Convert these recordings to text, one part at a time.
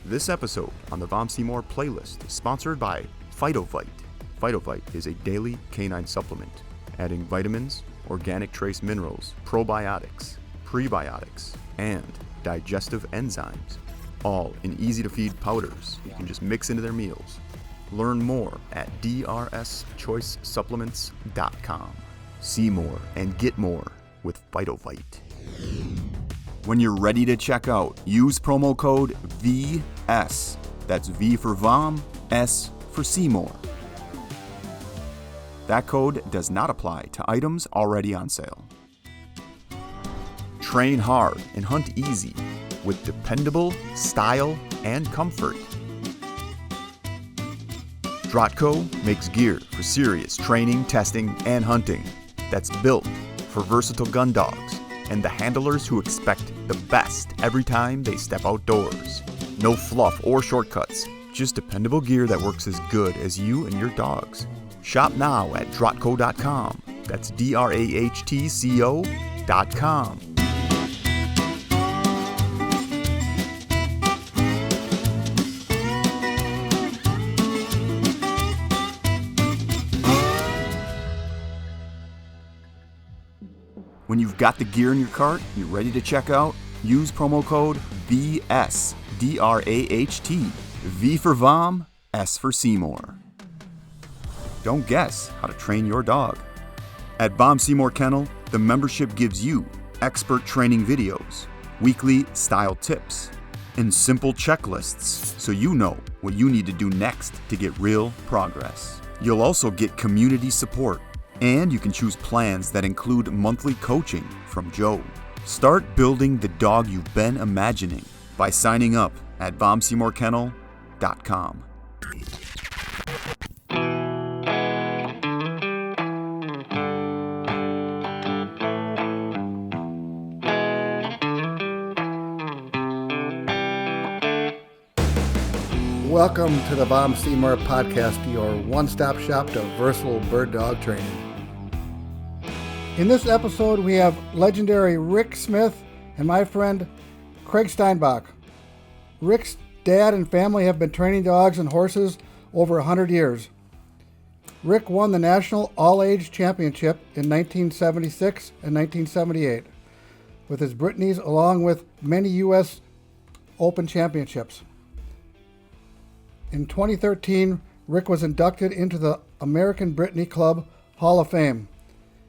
This episode on the Vom Seymour playlist is sponsored by Phytovite. Phytovite is a daily canine supplement, adding vitamins, organic trace minerals, probiotics, prebiotics, and digestive enzymes, all in easy-to-feed powders you can just mix into their meals. Learn more at drschoicesupplements.com. See more and get more with Phytovite. When you're ready to check out, use promo code VS. That's V for Vom, S for Seymour. That code does not apply to items already on sale. Train hard and hunt easy with dependable style and comfort. Drahtco makes gear for serious training, testing, and hunting that's built for versatile gun dogs and the handlers who expect the best every time they step outdoors. No fluff or shortcuts, just dependable gear that works as good as you and your dogs. Shop now at drahtco.com. That's DRAHTCO.com. When you've got the gear in your cart, you're ready to check out, use promo code VS, D-R-A-H-T, V for Vom, S for Seymour. Don't guess how to train your dog. At Vom Seymour Kennel, the membership gives you expert training videos, weekly style tips, and simple checklists so you know what you need to do next to get real progress. You'll also get community support, and you can choose plans that include monthly coaching from Joe. Start building the dog you've been imagining by signing up at VomSeymourKennel.com. Welcome to the Vom Seymour Podcast, your one-stop shop to versatile bird dog training. In this episode, we have legendary Rick Smith and my friend Craig Steinbach. Rick's dad and family have been training dogs and horses over 100 years. Rick won the National All-Age Championship in 1976 and 1978 with his Brittany's, along with many U.S. Open championships. In 2013, Rick was inducted into the American Brittany Club Hall of Fame.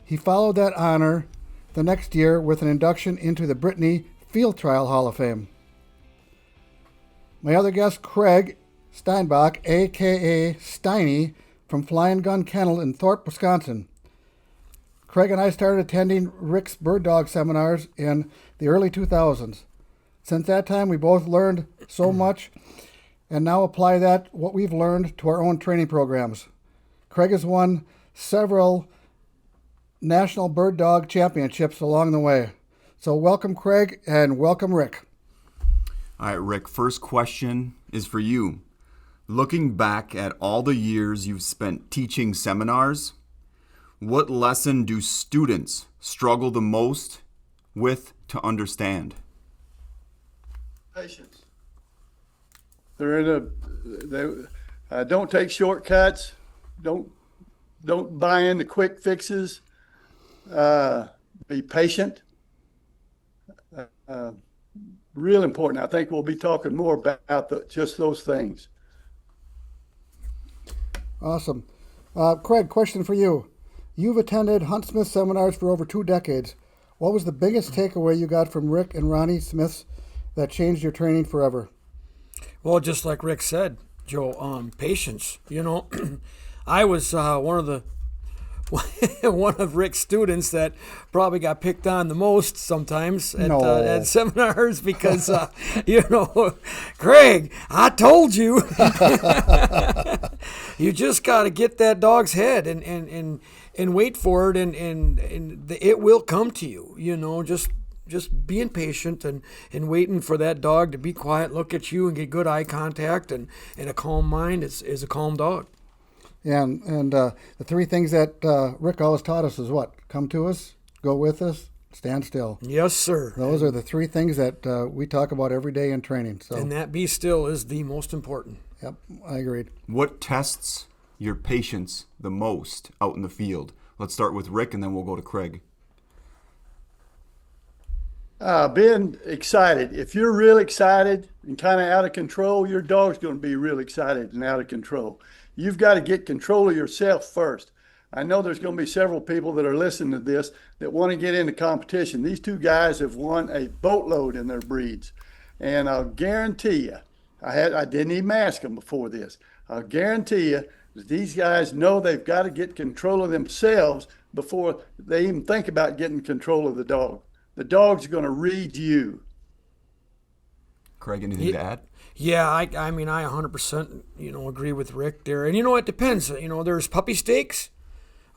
He followed that honor the next year with an induction into the Brittany Field Trial Hall of Fame. My other guest, Craig Steinbach, a.k.a. Steiny, from Flying Gun Kennel in Thorpe, Wisconsin. Craig and I started attending Rick's bird dog seminars in the early 2000s. Since that time, we both learned so much and now apply what we've learned to our own training programs. Craig has won several National Bird Dog Championships along the way. So welcome, Craig, and welcome, Rick. All right, Rick, first question is for you. Looking back at all the years you've spent teaching seminars, what lesson do students struggle the most with to understand? Patience. They don't take shortcuts. Don't buy into quick fixes. Be patient. Real important. I think we'll be talking more about just those things. Awesome. Craig, question for you. You've attended Hunt Smith seminars for over 2 decades. What was the biggest takeaway you got from Rick and Ronnie Smiths that changed your training forever? Well, just like Rick said, Joe, patience. You know, I was one of Rick's students that probably got picked on the most sometimes at seminars because, Craig, I told you. You just got to get that dog's head and wait for it, and it will come to you, just being patient and waiting for that dog to be quiet, look at you, and get good eye contact, and a calm mind is a calm dog. Yeah, and the 3 things that Rick always taught us is what? Come to us, go with us, stand still. Yes, sir. Those are the three things that we talk about every day in training. So, And that be still is the most important. yep, I agreed. What tests your patience the most out in the field? Let's start with Rick, and then we'll go to Craig. Being excited. If you're real excited and kind of out of control, your dog's going to be real excited and out of control. You've got to get control of yourself first. I know there's going to be several people that are listening to this that want to get into competition. These two guys have won a boatload in their breeds. And I'll guarantee you, I didn't even ask them before this. I'll guarantee you that these guys know they've got to get control of themselves before they even think about getting control of the dog. The dog's going to read you. Craig, anything to add? Yeah, I mean, I 100%, agree with Rick there. And, it depends. There's puppy stakes.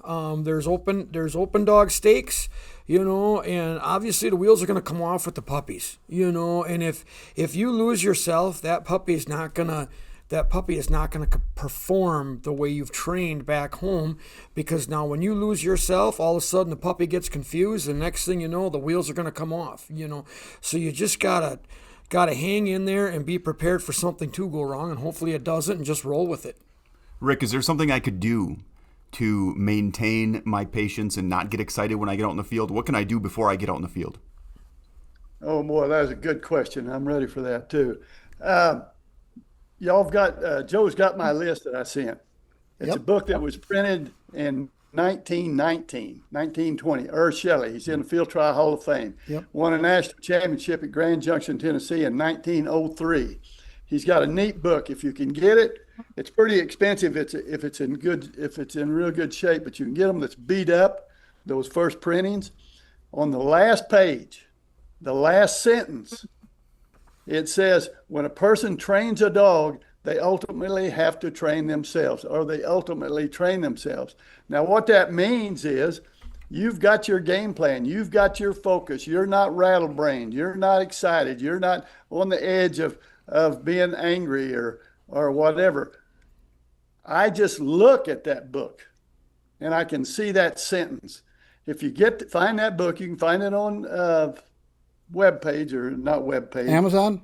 There's open dog stakes, and obviously the wheels are going to come off with the puppies, and if you lose yourself, that puppy is not going to perform the way you've trained back home, because now when you lose yourself, all of a sudden the puppy gets confused, and next thing you know, the wheels are going to come off, so you just gotta hang in there and be prepared for something to go wrong, and hopefully it doesn't, and just roll with it. Rick, is there something I could do to maintain my patience and not get excited when I get out in the field? What can I do before I get out in the field? Oh, boy, that was a good question. I'm ready for that, too. Y'all have got, Joe's got my list that I sent. It's a book that was printed in 1920. Earl Shelley, he's in the Field Trial Hall of Fame. Won a national championship at Grand Junction, Tennessee in 1903. He's got a neat book. If you can get it, it's pretty expensive if it's in real good shape, but you can get them that's beat up, those first printings. On the last page, the last sentence, it says, when a person trains a dog, they ultimately have to train themselves, or they ultimately train themselves. Now, what that means is you've got your game plan. You've got your focus. You're not rattle-brained. You're not excited. You're not on the edge of being angry or whatever. I just look at that book and I can see that sentence. If you find that book, you can find it on webpage, or not webpage. Amazon.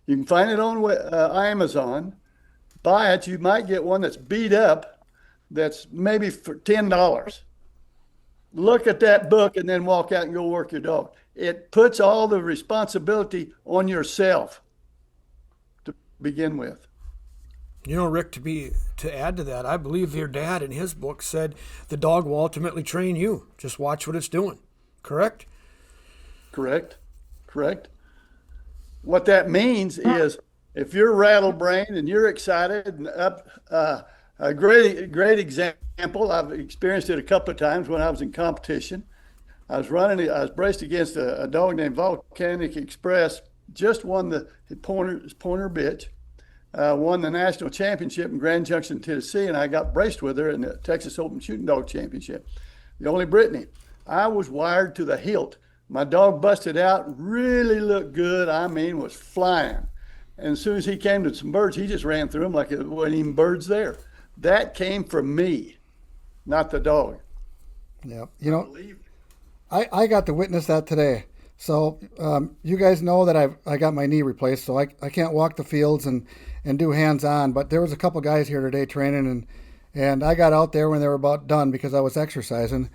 You can find it on Amazon. Buy it. You might get one that's beat up, that's maybe for $10. Look at that book and then walk out and go work your dog. It puts all the responsibility on yourself to begin with. Rick, to add to that, I believe your dad in his book said the dog will ultimately train you. Just watch what it's doing. Correct? Correct. What that means is if you're rattle-brained and you're excited and up, a great example, I've experienced it a couple of times when I was in competition. I was braced against a dog named Volcanic Express, just won the pointer bitch, won the national championship in Grand Junction, Tennessee, and I got braced with her in the Texas Open Shooting Dog Championship. The only Brittany. I was wired to the hilt. My dog busted out, really looked good. I mean, was flying. And as soon as he came to some birds, he just ran through them like it wasn't even birds there. That came from me, not the dog. Yeah, I got to witness that today. So you guys know that I got my knee replaced, so I can't walk the fields and do hands-on. But there was a couple guys here today training, and I got out there when they were about done because I was exercising.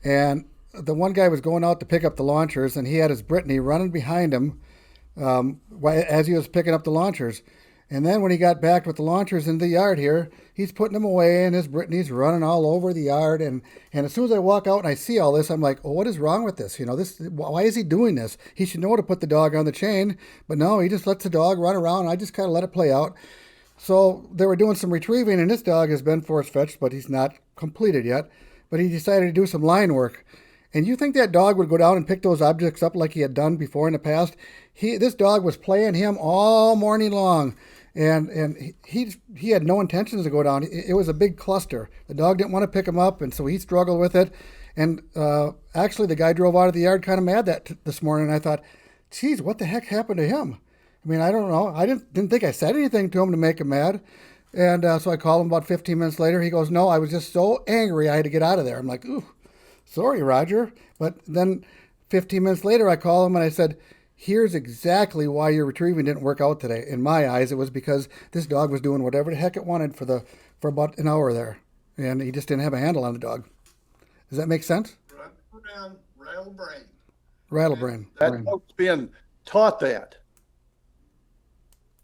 And the one guy was going out to pick up the launchers, and he had his Brittany running behind him as he was picking up the launchers. And then when he got back with the launchers in the yard here, he's putting them away, and his Brittany's running all over the yard. And as soon as I walk out and I see all this, I'm like, oh, what is wrong with this? Why is he doing this? He should know to put the dog on the chain. But no, he just lets the dog run around, and I just kind of let it play out. So they were doing some retrieving, and this dog has been force fetched, but he's not completed yet. But he decided to do some line work. And you think that dog would go down and pick those objects up like he had done before in the past? This dog was playing him all morning long. And he had no intentions to go down. It was a big cluster. The dog didn't want to pick him up, and so he struggled with it. And actually, the guy drove out of the yard kind of mad this morning. And I thought, geez, what the heck happened to him? I mean, I don't know. I didn't think I said anything to him to make him mad. And so I called him about 15 minutes later. He goes, no, I was just so angry I had to get out of there. I'm like, ooh. sorry, Roger. But then 15 minutes later, I call him and I said, here's exactly why your retrieving didn't work out today. In my eyes, it was because this dog was doing whatever the heck it wanted for about an hour there. And he just didn't have a handle on the dog. Does that make sense? Run around, rattle brain. Rattle brain. That dog's being taught that.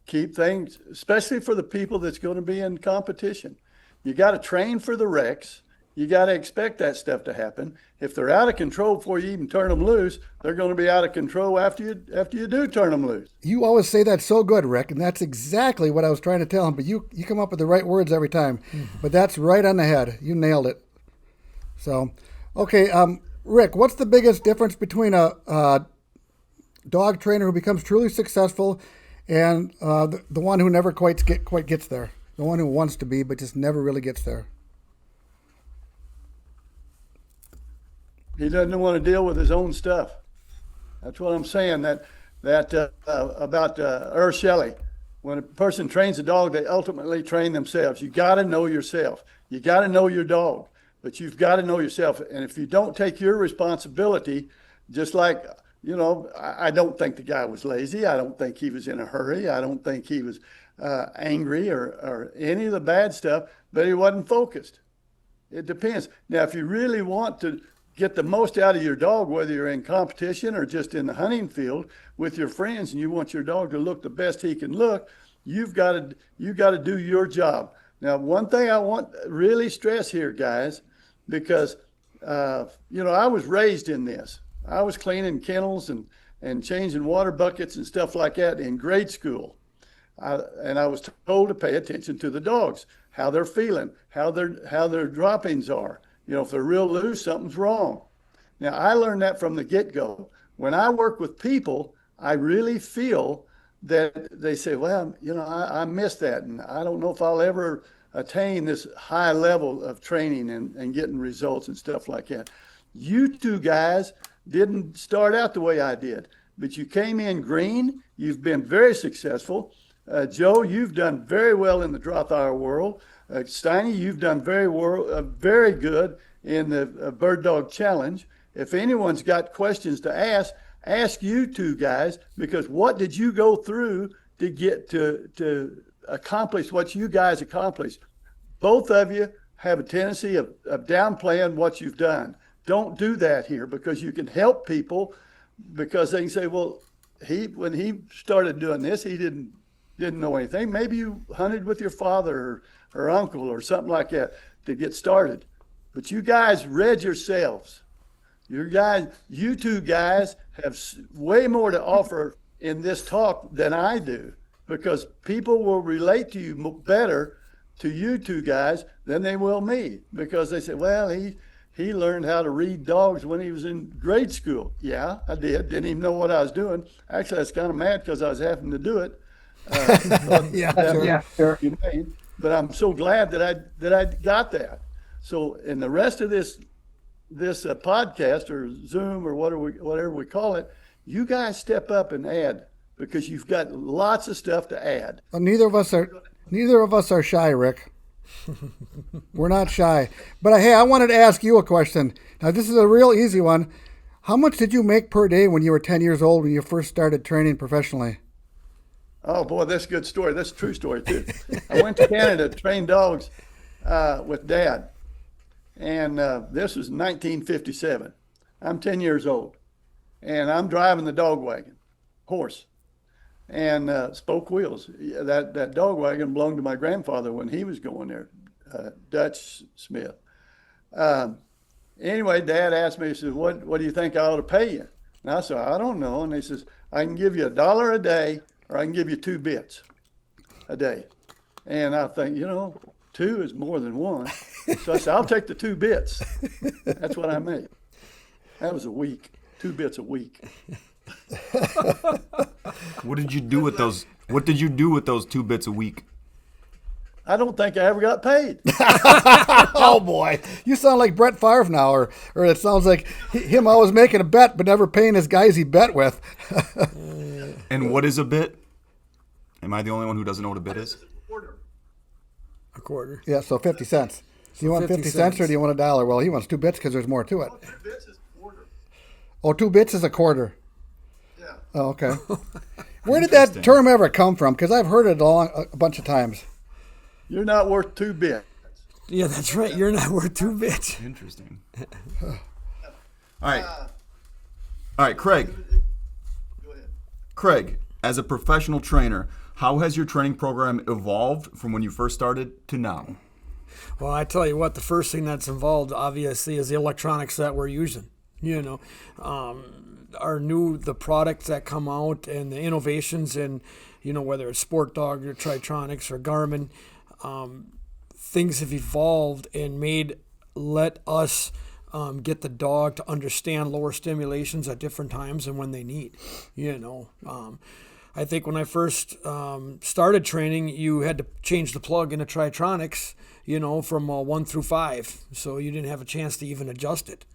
Keep things, especially for the people that's going to be in competition. You got to train for the wrecks. You got to expect that stuff to happen. If they're out of control before you even turn them loose, they're going to be out of control after you do turn them loose. You always say that so good, Rick, and that's exactly what I was trying to tell him. But you come up with the right words every time. But that's right on the head. You nailed it. So, okay, Rick, what's the biggest difference between a dog trainer who becomes truly successful and the one who never quite gets there? The one who wants to be but just never really gets there. He doesn't want to deal with his own stuff. That's what I'm saying. That about Ur Shelley. When a person trains a dog, they ultimately train themselves. You got to know yourself. You got to know your dog, but you've got to know yourself. And if you don't take your responsibility, just like, I don't think the guy was lazy. I don't think he was in a hurry. I don't think he was angry or any of the bad stuff, but he wasn't focused. It depends. Now, if you really want to get the most out of your dog, whether you're in competition or just in the hunting field with your friends, and you want your dog to look the best he can look, you've got to do your job. Now, one thing I want to really stress here, guys, because I was raised in this. I was cleaning kennels and changing water buckets and stuff like that in grade school. And I was told to pay attention to the dogs, how they're feeling, how their droppings are. If they're real loose, something's wrong. Now, I learned that from the get-go. When I work with people, I really feel that they say, well, I missed that, and I don't know if I'll ever attain this high level of training and getting results and stuff like that. You two guys didn't start out the way I did, but you came in green. You've been very successful. Joe, you've done very well in the Drahthaar world. Steiny, you've done very good in the Bird Dog Challenge. If anyone's got questions to ask you two guys, because what did you go through to get to accomplish what you guys accomplished? Both of you have a tendency of downplaying what you've done. Don't do that here, because you can help people, because they can say, well, when he started doing this, he didn't know anything. Maybe you hunted with your father or uncle or something like that to get started. But you guys read yourselves. You two guys have way more to offer in this talk than I do, because people will relate to you better to you two guys than they will me, because they say, well, he learned how to read dogs when he was in grade school. Yeah, I did. Didn't even know what I was doing. Actually, I was kind of mad because I was having to do it. Sure. But I'm so glad that I got that. So in the rest of this podcast or Zoom or whatever we call it, you guys step up and add, because you've got lots of stuff to add. Well, neither of us are shy, Rick. We're not shy. But hey, I wanted to ask you a question. Now, this is a real easy one. How much did you make per day when you were 10 years old, when you first started training professionally? Oh, boy, that's a good story. That's a true story, too. I went to Canada to train dogs with Dad. And this was 1957. I'm 10 years old. And I'm driving the dog wagon, horse, and spoke wheels. That dog wagon belonged to my grandfather when he was going there, Dutch Smith. Anyway, Dad asked me, he says, what do you think I ought to pay you? And I said, I don't know. And he says, I can give you $1 a day, or I can give you 2 bits a day. And I think, 2 is more than 1. So I said, I'll take the 2 bits. That's what I made. That was a week, 2 bits a week. What did you do with those? What did you do with those 2 bits a week? I don't think I ever got paid. Oh boy, you sound like Brett Favre now, or it sounds like him always making a bet but never paying his guys he bet with. And what is a bit? Am I the only one who doesn't know what a bit is? A quarter. Yeah, so 50 cents. Do you want 50 cents or do you want $1? Well, he wants 2 bits because there's more to it. Oh, 2 bits is a quarter. Oh, 2 bits is a quarter. Yeah. Oh, okay. Where did that term ever come from? Because I've heard it a bunch of times. You're not worth 2 bits. Yeah, that's right. You're not worth 2 bits. Interesting. All right, Craig. Go ahead. Craig, as a professional trainer, how has your training program evolved from when you first started to now? Well, I tell you what, the first thing that's involved, obviously, is the electronics that we're using. The products that come out and the innovations in, whether it's Sport Dog or Tritronics or Garmin, things have evolved and let us get the dog to understand lower stimulations at different times and when they need. I think when I first started training, you had to change the plug in a Tritronics, from 1 through 5, so you didn't have a chance to even adjust it.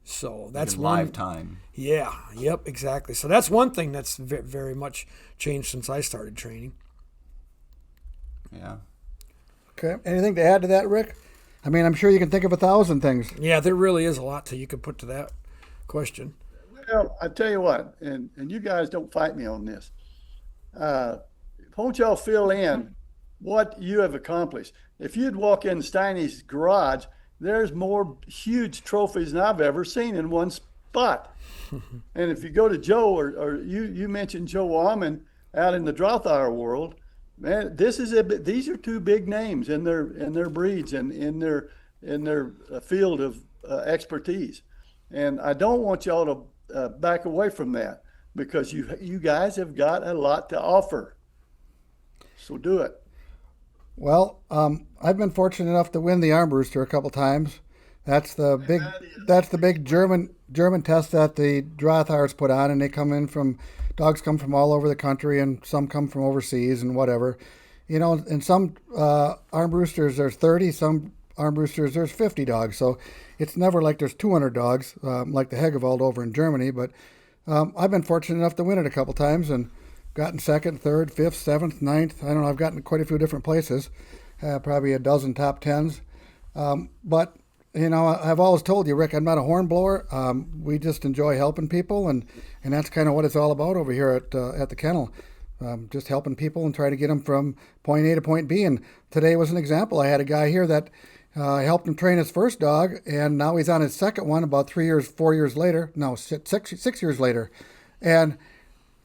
So that's live time. Yeah. Yep. Exactly. So that's one thing that's very much changed since I started training. Yeah. Okay. Anything to add to that, Rick? I mean, I'm sure you can think of 1,000 things. Yeah, there really is a lot you could put to that question. Well, I tell you what, and you guys don't fight me on this. Won't y'all fill in what you have accomplished? If you'd walk in Steiny's garage, there's more huge trophies than I've ever seen in one spot. And if you go to Joe, or you mentioned Joe Almond out in the Drahthaar world, man, these are 2 big names in their breeds and in their field of expertise. And I don't want y'all to back away from that, because you guys have got a lot to offer. So do it. Well, I've been fortunate enough to win the Armbruster a couple times. That's the big German test that the Drahthaars put on, and dogs come from all over the country, and some come from overseas and whatever. In some Armbrusters there's 30, some Armbrusters there's 50 dogs. So it's never like there's 200 dogs like the Hegewald over in Germany. But I've been fortunate enough to win it a couple times and gotten 2nd, 3rd, 5th, 7th, 9th. I don't know. I've gotten quite a few different places, probably a dozen top 10s. But I've always told you, Rick, I'm not a horn blower. We just enjoy helping people, and that's kind of what it's all about over here at the kennel. Just helping people and try to get them from point A to point B. And today was an example. I had a guy here that helped him train his first dog, and now he's on his second one about 4 years later. No, 6 years later. And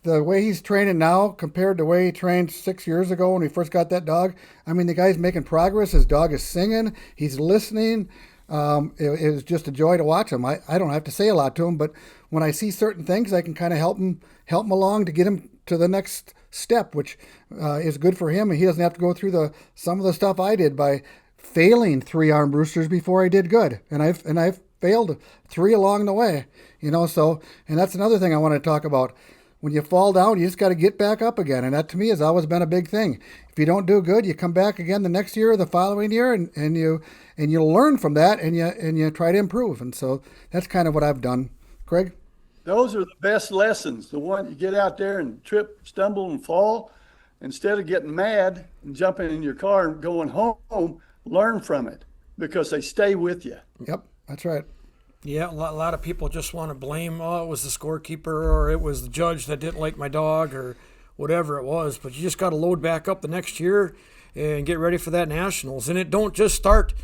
the way he's training now compared to the way he trained 6 years ago when we first got that dog, I mean, the guy's making progress. His dog is singing. He's listening. It was just a joy to watch him. I don't have to say a lot to him, but when I see certain things, I can kind of help him along to get him to the next step, which is good for him. And he doesn't have to go through some of the stuff I did by failing 3 Armbrusters before I did good. And I've failed 3 along the way, so, and that's another thing I want to talk about. When you fall down, you just got to get back up again. And that to me has always been a big thing. If you don't do good, you come back again the next year or the following year, and you learn from that, and you try to improve. And so that's kind of what I've done. Craig? Those are the best lessons. The one you get out there and trip, stumble, and fall. Instead of getting mad and jumping in your car and going home, learn from it, because they stay with you. Yep, that's right. Yeah, a lot of people just want to blame, it was the scorekeeper or it was the judge that didn't like my dog or whatever it was. But you just got to load back up the next year and get ready for that Nationals. And it don't just start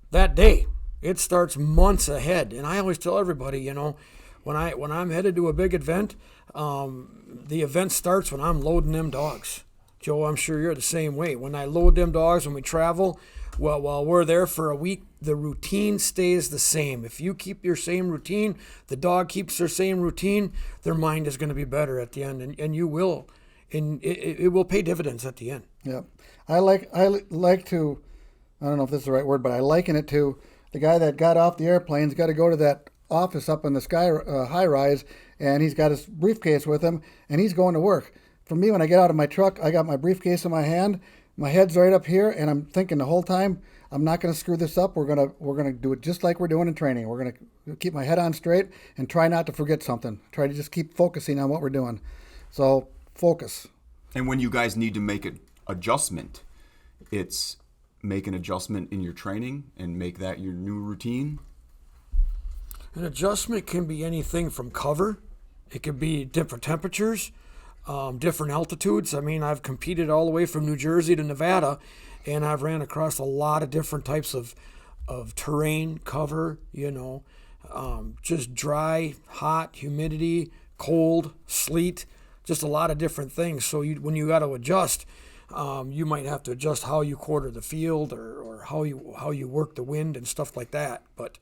that day. It starts months ahead. And I always tell everybody, when I'm headed to a big event, the event starts when I'm loading them dogs. Joe, I'm sure you're the same way. When I load them dogs, when we travel, well, while we're there for a week, the routine stays the same. If you keep your same routine, the dog keeps their same routine, their mind is going to be better at the end, and you will, and it will pay dividends at the end. Yeah, I like to, I don't know if this is the right word, but I liken it to the guy that got off the airplane's got to go to that office up in the sky high rise, and he's got his briefcase with him, and he's going to work. For me, when I get out of my truck, I got my briefcase in my hand. My head's right up here, and I'm thinking the whole time, I'm not going to screw this up. We're gonna do it just like we're doing in training. We're going to keep my head on straight and try not to forget something. Try to just keep focusing on what we're doing. So focus. And when you guys need to make an adjustment, it's make an adjustment in your training and make that your new routine? An adjustment can be anything from cover. It could be different temperatures, different altitudes. I mean, I've competed all the way from New Jersey to Nevada, and I've ran across a lot of different types of terrain, cover, just dry, hot, humidity, cold, sleet, just a lot of different things. So when you got to adjust, you might have to adjust how you quarter the field or how you work the wind and stuff like that. But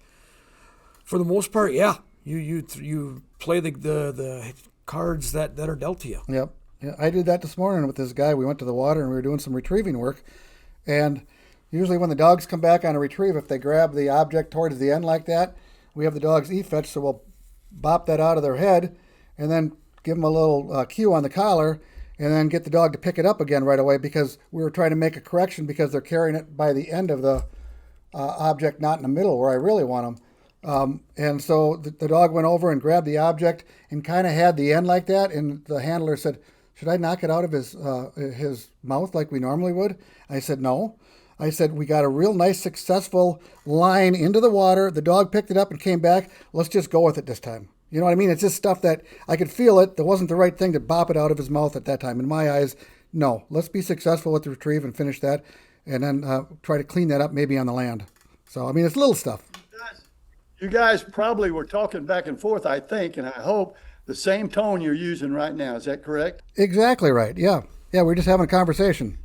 for the most part, yeah, you play the cards that are dealt to you. Yep. Yeah, I did that this morning with this guy. We went to the water and we were doing some retrieving work. And usually when the dogs come back on a retrieve, if they grab the object towards the end like that, we have the dogs e-fetch, so we'll bop that out of their head and then give them a little cue on the collar and then get the dog to pick it up again right away, because we were trying to make a correction because they're carrying it by the end of the object, not in the middle where I really want them. And so the dog went over and grabbed the object and kind of had the end like that, and the handler said, should I knock it out of his mouth like we normally would? I said, no. I said, we got a real nice, successful line into the water. The dog picked it up and came back. Let's just go with it this time. You know what I mean? It's just stuff that I could feel it. That wasn't the right thing to bop it out of his mouth at that time. In my eyes, no. Let's be successful with the retrieve and finish that, and then try to clean that up maybe on the land. So, I mean, it's little stuff. You guys probably were talking back and forth, I think, and I hope, the same tone you're using right now. Is that correct? Exactly right. Yeah. Yeah, we're just having a conversation.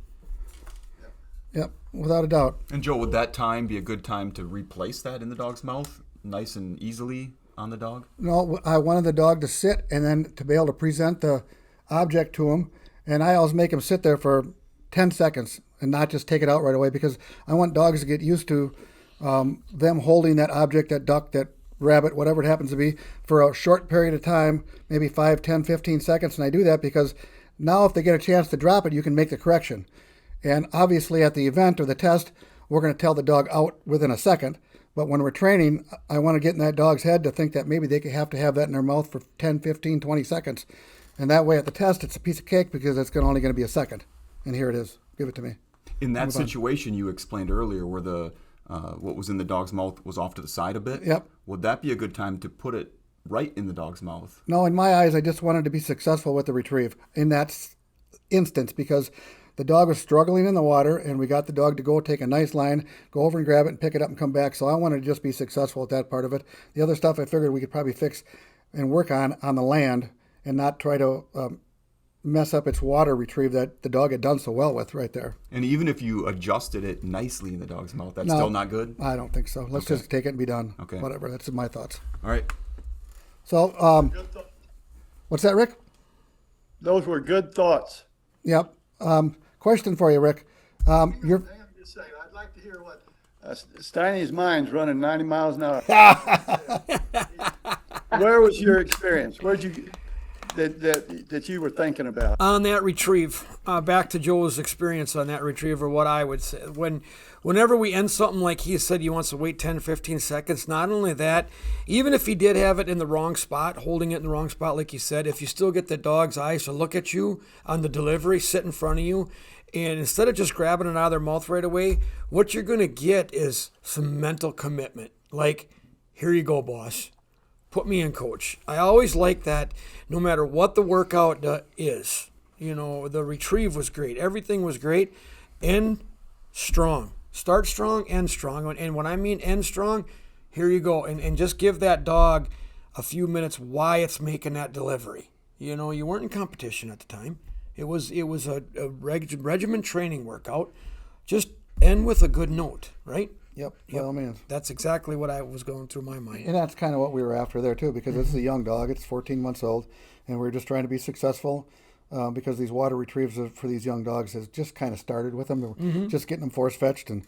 Yep, without a doubt. And Joe, would that time be a good time to replace that in the dog's mouth, nice and easily on the dog? No, I wanted the dog to sit and then to be able to present the object to him. And I always make him sit there for 10 seconds and not just take it out right away, because I want dogs to get used to them holding that object, that duck, that rabbit, whatever it happens to be, for a short period of time, maybe 5, 10, 15 seconds. And I do that because now if they get a chance to drop it, you can make the correction. And obviously at the event or the test, we're going to tell the dog out within a second. But when we're training, I want to get in that dog's head to think that maybe they could have to have that in their mouth for 10, 15, 20 seconds. And that way at the test, it's a piece of cake because it's only going to be a second. And here it is. Give it to me. In that situation you explained earlier where the what was in the dog's mouth was off to the side a bit, yep. Would that be a good time to put it right in the dog's mouth? No, in my eyes, I just wanted to be successful with the retrieve in that instance, because the dog was struggling in the water, and we got the dog to go take a nice line, go over and grab it and pick it up and come back. So I wanted to just be successful at that part of it. The other stuff I figured we could probably fix and work on the land and not try to mess up its water retrieve that the dog had done so well with right there. And even if you adjusted it nicely in the dog's mouth, that's still not good? I don't think so. Let's just take it and be done. Okay. Whatever. That's my thoughts. All right. So, what's that, Rick? Those were good thoughts. Yep. Question for you, Rick. I'm just saying, I'd like to hear what Steiny's mind's running 90 miles an hour. Where was your experience? Where'd you that you were thinking about on that retrieve? Back to Joe's experience on that retrieve, or what I would say, whenever we end something like he said, he wants to wait 10, 15 seconds. Not only that, even if he did have it in the wrong spot, holding it in the wrong spot, like you said, if you still get the dog's eyes to look at you on the delivery, sit in front of you, and instead of just grabbing it out of their mouth right away, what you're going to get is some mental commitment. Like, here you go, boss. Put me in, coach. I always like that, no matter what the workout is. You know, the retrieve was great. Everything was great. End strong. Start strong, end strong. And when I mean end strong, here you go. And just give that dog a few minutes why it's making that delivery. You know, you weren't in competition at the time. It was a regimen training workout. Just end with a good note, right? Yep, by all means. That's exactly what I was going through my mind. And that's kind of what we were after there, too, because it's a young dog. It's 14 months old, and we're just trying to be successful because these water retrieves for these young dogs has just kind of started with them. We're just getting them force-fetched. And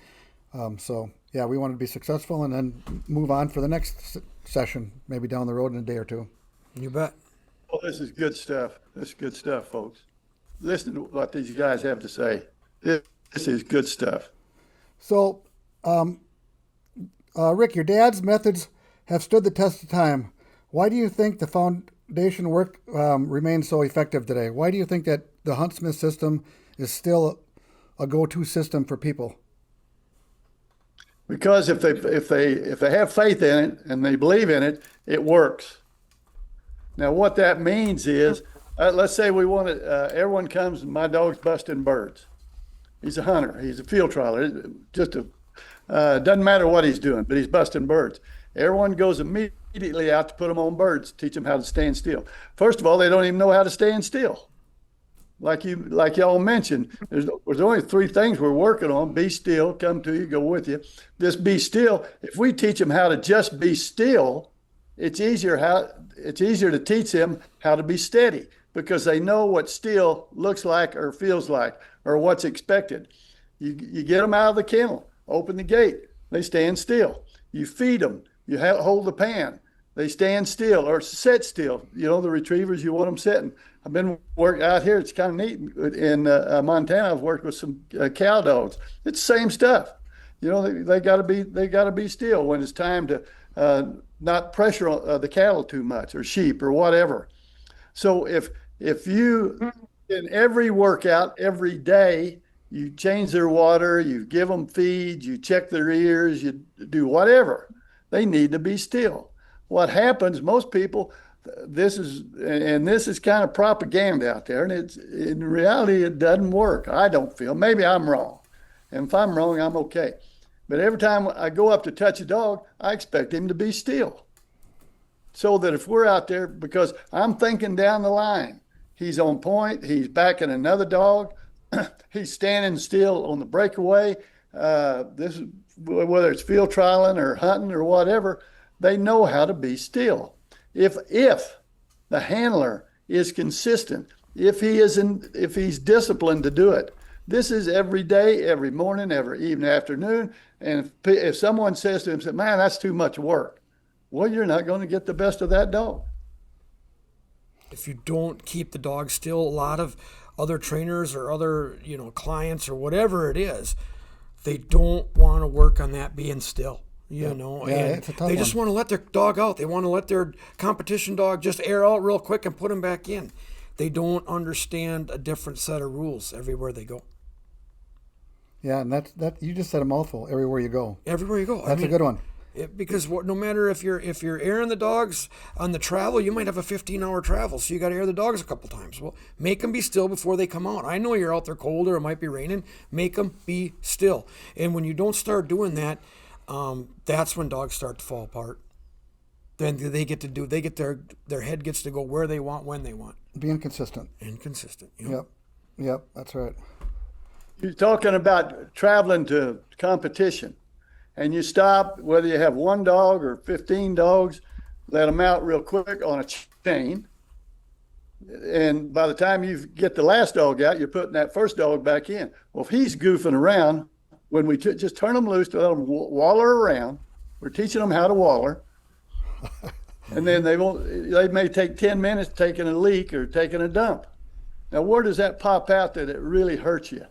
so, yeah, we wanted to be successful and then move on for the next session, maybe down the road in a day or two. You bet. Well, this is good stuff. This is good stuff, folks. Listen to what these guys have to say. This is good stuff. So, Rick, your dad's methods have stood the test of time. Why do you think the foundation work remains so effective today? Why do you think that the Huntsmith system is still a go-to system for people? Because if they have faith in it and they believe in it, it works. Now, what that means is, let's say we want to, everyone comes and my dog's busting birds. He's a hunter. He's a field trialer. Doesn't matter what he's doing, but he's busting birds. Everyone goes immediately out to put them on birds, teach them how to stand still. First of all, they don't even know how to stand still. Like y'all mentioned, there's only 3 things we're working on: be still, come to you, go with you. This be still. If we teach them how to just be still, it's easier to teach them how to be steady, because they know what still looks like or feels like or what's expected. You get them out of the kennel, open the gate, they stand still. You feed them, you hold the pan, they stand still or sit still. The retrievers, you want them sitting. I've been working out here. It's kind of neat. In Montana, I've worked with some cow dogs. It's the same stuff. They got to be still when it's time to not pressure the cattle too much, or sheep, or whatever. So if you, in every workout, every day, you change their water, you give them feed, you check their ears, you do whatever, they need to be still. What happens, most people, this is kind of propaganda out there, and in reality it doesn't work. I don't feel. Maybe I'm wrong, and if I'm wrong, I'm okay. But every time I go up to touch a dog, I expect him to be still, so that if we're out there, because I'm thinking down the line, he's on point, he's backing another dog, he's standing still on the breakaway. This is whether it's field trialing or hunting or whatever, they know how to be still. If the handler is consistent, if he's disciplined to do it, this is every day, every morning, every evening, afternoon. And if someone says to him, "Man, that's too much work," well, you're not going to get the best of that dog. If you don't keep the dog still, a lot of other trainers or other clients or whatever it is, they don't want to work on that being still. And it's a tough they just want to let their dog out. They want to let their competition dog just air out real quick and put him back in. They don't understand a different set of rules everywhere they go. Yeah, and that you just said a mouthful. Everywhere you go. Everywhere you go. That's a good one. Because no matter if you're airing the dogs on the travel, you might have a 15-hour travel, so you got to air the dogs a couple times. Well, make them be still before they come out. I know you're out there cold or it might be raining. Make them be still. And when you don't start doing that, that's when dogs start to fall apart. Then they get their head gets to go where they want, when they want. Be inconsistent. Yep, that's right. You're talking about traveling to competition, and you stop, whether you have 1 dog or 15 dogs, let them out real quick on a chain. And by the time you get the last dog out, you're putting that first dog back in. Well, if he's goofing around, when we just turn them loose to let them waller around, we're teaching them how to waller. And then they may take 10 minutes taking a leak or taking a dump. Now, where does that pop out that it really hurts you?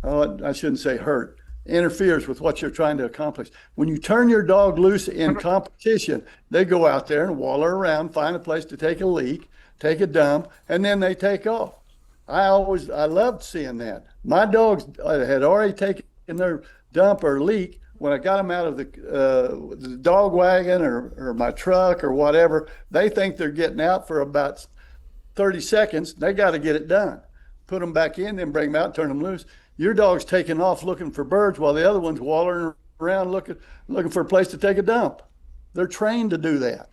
Oh, I shouldn't say hurt. Interferes with what you're trying to accomplish. When you turn your dog loose in competition, they go out there and waller around, find a place to take a leak, take a dump, and then they take off. I loved seeing that. My dogs had already taken their dump or leak when I got them out of the dog wagon or my truck or whatever. They think they're getting out for about 30 seconds. They got to get it done. Put them back in, then bring them out, turn them loose. Your dog's taking off looking for birds while the other one's wallering around looking for a place to take a dump. They're trained to do that.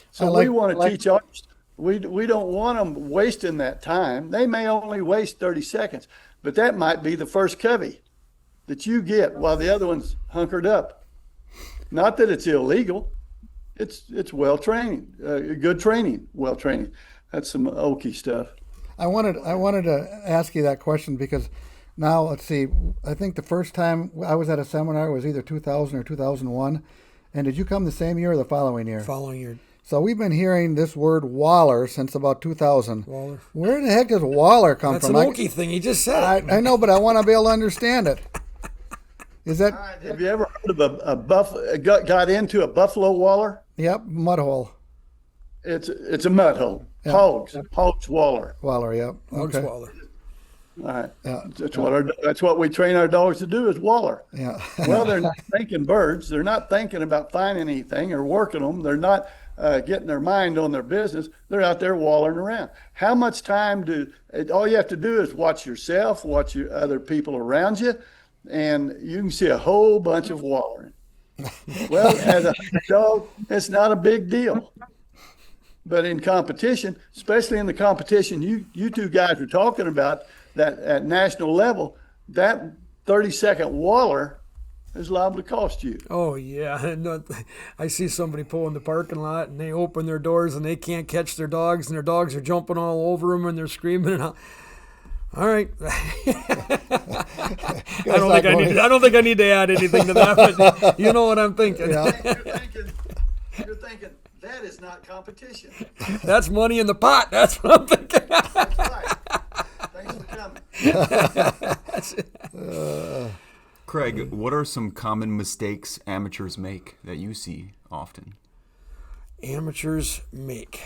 So we want to teach ours. We don't want them wasting that time. They may only waste 30 seconds, but that might be the first covey that you get while the other one's hunkered up. Not that it's illegal. It's well training, good training, well training. That's some okie stuff. I wanted to ask you that question because now, let's see, I think the first time I was at a seminar was either 2000 or 2001. And did you come the same year or the following year? Following year. So we've been hearing this word waller since about 2000. Waller. Where the heck does waller come from? That's an okie thing. He just said it. I know, but I want to be able to understand it. Is that? Have you ever heard of got into a buffalo waller? Yep, mud hole. It's a mud hole. Yep. Hogs waller. Waller, yep. Hogs Okay. waller. Right. That's what we train our dogs to do is waller. Yeah. Well, they're not thinking birds. They're not thinking about finding anything or working them. They're not getting their mind on their business. They're out there wallering around. How much time all you have to do is watch yourself, watch your other people around you, and you can see a whole bunch of wallering. Well, as a dog, it's not a big deal. But in competition, especially in the competition you two guys are talking about, that at national level, that 30-second waller is liable to cost you. Oh, yeah. I see somebody pull in the parking lot, and they open their doors, and they can't catch their dogs, and their dogs are jumping all over them, and they're screaming. And all right. I don't think I need to add anything to that, but you know what I'm thinking. Yeah. You're thinking, that is not competition. That's money in the pot. That's what I'm thinking. That's right. Thanks for coming. Craig, what are some common mistakes amateurs make that you see often? Amateurs make.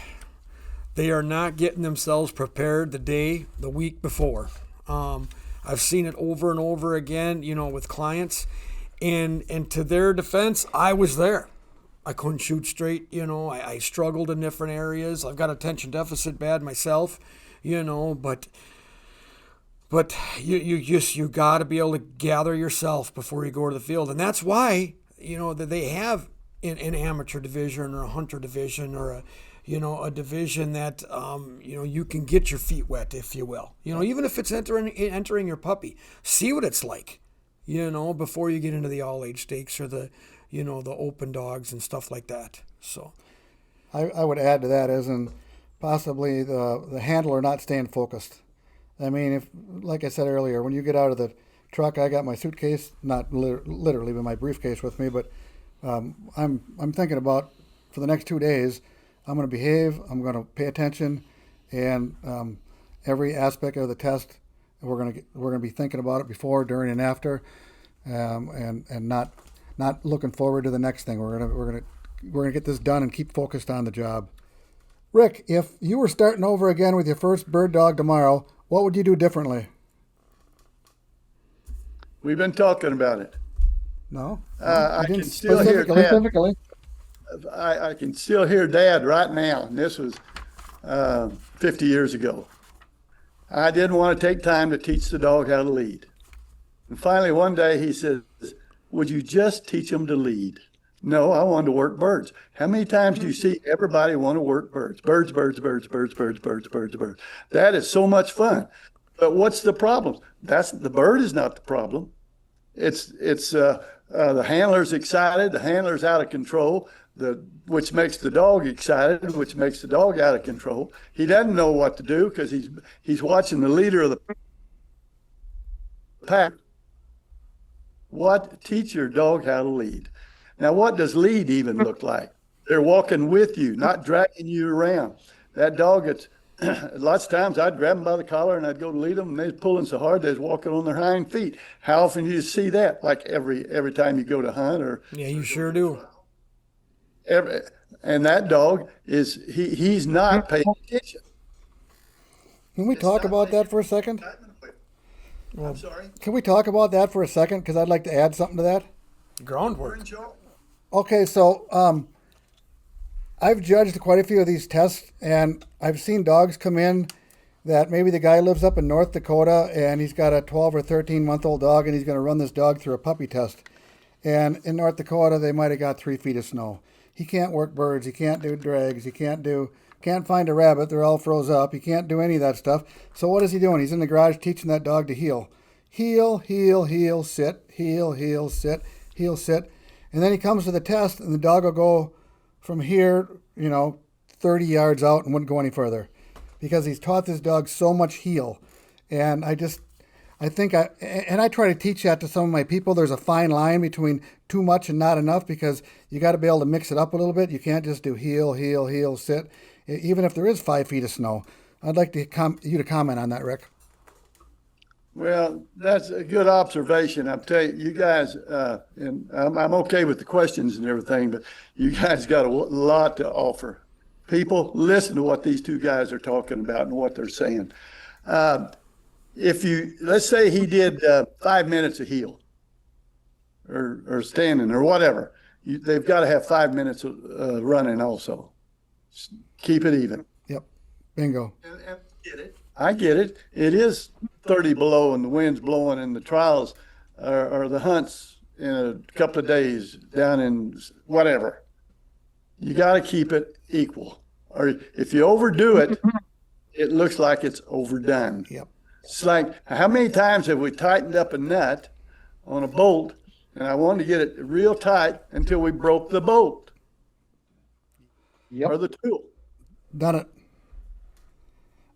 They are not getting themselves prepared the week before. I've seen it over and over again, with clients. And to their defense, I was there. I couldn't shoot straight, I struggled in different areas. I've got attention deficit bad myself, but you got to be able to gather yourself before you go to the field. And that's why, that they have an amateur division or a hunter division or a division that, you can get your feet wet, if you will. Even if it's entering your puppy, see what it's like, before you get into the all-age stakes or the open dogs and stuff like that. So I would add to that as in possibly the handler not staying focused. I mean, if, like I said earlier, when you get out of the truck, I got my suitcase, not literally, but my briefcase with me. But I'm thinking about for the next 2 days, I'm going to behave. I'm going to pay attention, and every aspect of the test, we're going to be thinking about it before, during, and after, and not looking forward to the next thing. We're gonna get this done and keep focused on the job. Rick, if you were starting over again with your first bird dog tomorrow, what would you do differently? We've been talking about it. No, I can still hear Dad. I can still hear Dad right now, and this was 50 years ago. I didn't want to take time to teach the dog how to lead. And finally, one day he says, would you just teach them to lead? No, I wanted to work birds. How many times do you see everybody want to work birds? Birds, birds, birds, birds, birds, birds, birds, birds. That is so much fun. But what's the problem? The bird is not the problem. It's the handler's excited, the handler's out of control, which makes the dog excited, which makes the dog out of control. He doesn't know what to do because he's watching the leader of the pack. Teach your dog how to lead. Now, what does lead even look like? They're walking with you, not dragging you around. That dog, lots of times I'd grab them by the collar and I'd go to lead them, and they're pulling so hard they're walking on their hind feet. How often do you see that? Like every time you go to hunt, or yeah, you sure do. And that dog he's not paying attention. Can we talk about that for a second? I'm sorry? Can we talk about that for a second? Because I'd like to add something to that. Groundwork. Okay, so I've judged quite a few of these tests, and I've seen dogs come in that maybe the guy lives up in North Dakota, and he's got a 12 or 13-month-old dog, and he's going to run this dog through a puppy test. And in North Dakota, they might have got 3 feet of snow. He can't work birds. He can't do drags. He can't find a rabbit. They're all froze up. He can't do any of that stuff. So what is he doing? He's in the garage teaching that dog to heel. Heel, heel, heel, sit. Heel, heel, sit. Heel, sit. And then he comes to the test, and the dog will go from here, 30 yards out and wouldn't go any further because he's taught this dog so much heel. And I try to teach that to some of my people. There's a fine line between too much and not enough because you got to be able to mix it up a little bit. You can't just do heel, heel, heel, sit, even if there is 5 feet of snow. I'd like you to comment on that, Rick. Well, that's a good observation. I'm telling you guys, and I'm okay with the questions and everything, but you guys got a lot to offer. People, listen to what these two guys are talking about and what they're saying. let's say he did 5 minutes of heel or standing or whatever, they've got to have 5 minutes of running also. Keep it even. Yep. Bingo. I get it. It is 30 below and the wind's blowing and the trials or the hunts in a couple of days down in whatever. You got to keep it equal. Or if you overdo it, it looks like it's overdone. Yep. It's like, how many times have we tightened up a nut on a bolt and I wanted to get it real tight until we broke the bolt or the tool? Done it.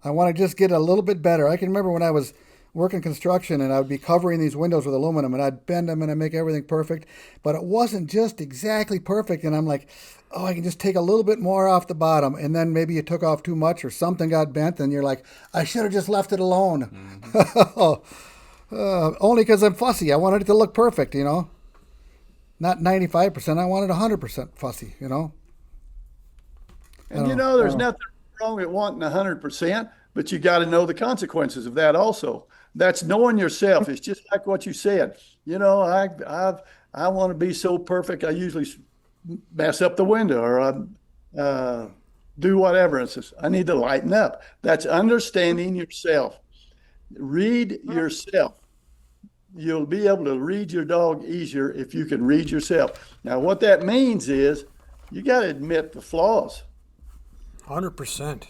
I want to just get a little bit better. I can remember when I was working construction and I would be covering these windows with aluminum and I'd bend them and I'd make everything perfect, but it wasn't just exactly perfect. And I'm like, oh, I can just take a little bit more off the bottom. And then maybe you took off too much or something got bent and you're like, I should have just left it alone. Only because I'm fussy. I wanted it to look perfect, you know, not 95%. I wanted 100% fussy, you know. And you know, there's nothing wrong with wanting 100%, but you got to know the consequences of that also. That's knowing yourself. It's just like what you said. You know, I want to be so perfect. I usually mess up the window or do whatever. It's just, I need to lighten up. That's understanding yourself. Read yourself. You'll be able to read your dog easier if you can read yourself. Now, what that means is you got to admit the flaws. 100%.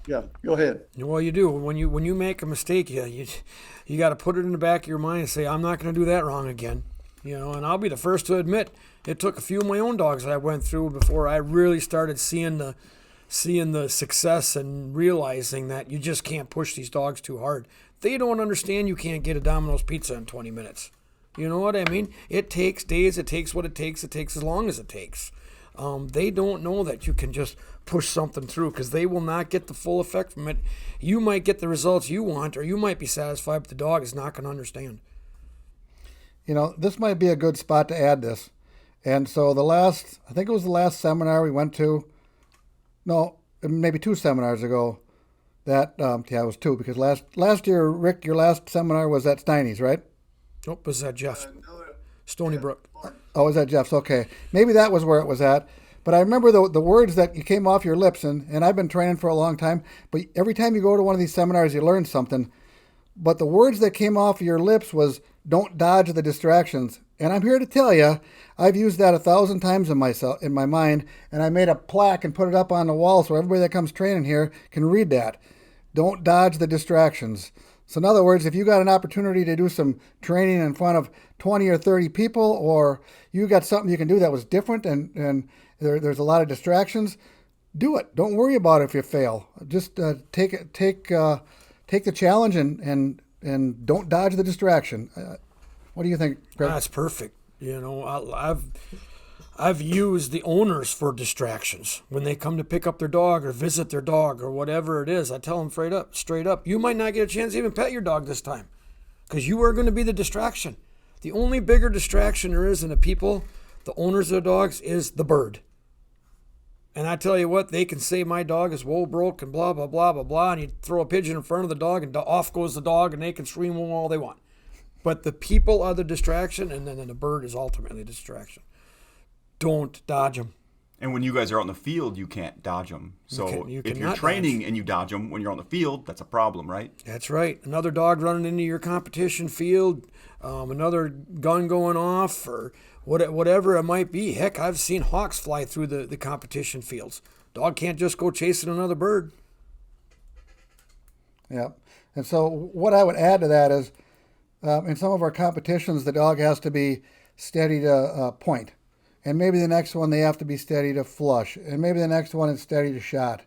Yeah, go ahead. Well, you do. When you make a mistake, you got to put it in the back of your mind and say, I'm not going to do that wrong again. You know, and I'll be the first to admit it took a few of my own dogs that I went through before I really started seeing the success and realizing that you just can't push these dogs too hard. They don't understand you can't get a Domino's pizza in 20 minutes. You know what I mean? It takes days. It takes what it takes. It takes as long as it takes. They don't know that you can just push something through because they will not get the full effect from it. You might get the results you want, or you might be satisfied, but the dog is not going to understand. You know, this might be a good spot to add this. And so I think it was the last seminar we went to. No, maybe 2 seminars ago. It was 2 because last year, Rick, your last seminar was at Steiny's, right? Nope, was that Jeff? Stony Brook. Oh, was that Jeff's? Okay. Maybe that was where it was at. But I remember the words that you came off your lips, and I've been training for a long time, but every time you go to one of these seminars, you learn something. But the words that came off your lips was, don't dodge the distractions. And I'm here to tell you, I've used that 1,000 times in my mind, and I made a plaque and put it up on the wall so everybody that comes training here can read that. Don't dodge the distractions. So in other words, if you got an opportunity to do some training in front of 20 or 30 people, or you got something you can do that was different and there's a lot of distractions, do it. Don't worry about it if you fail. Just take the challenge and don't dodge the distraction. What do you think, Greg? That's perfect. You know, I've used the owners for distractions. When they come to pick up their dog or visit their dog or whatever it is, I tell them straight up, you might not get a chance to even pet your dog this time because you are going to be the distraction. The only bigger distraction there is in the people, the owners of the dogs, is the bird. And I tell you what, they can say my dog is wool broke and blah, blah, blah, blah, blah, and you throw a pigeon in front of the dog and off goes the dog and they can scream all they want. But the people are the distraction, and then the bird is ultimately the distraction. Don't dodge them. And when you guys are out in the field, you can't dodge them. So if you're training and you dodge them when you're on the field, that's a problem, right? That's right. Another dog running into your competition field, another gun going off, or whatever it might be. Heck, I've seen hawks fly through the competition fields. Dog can't just go chasing another bird. Yeah. And so what I would add to that is, in some of our competitions, the dog has to be steady to point. And maybe the next one they have to be steady to flush. And maybe the next one is steady to shot.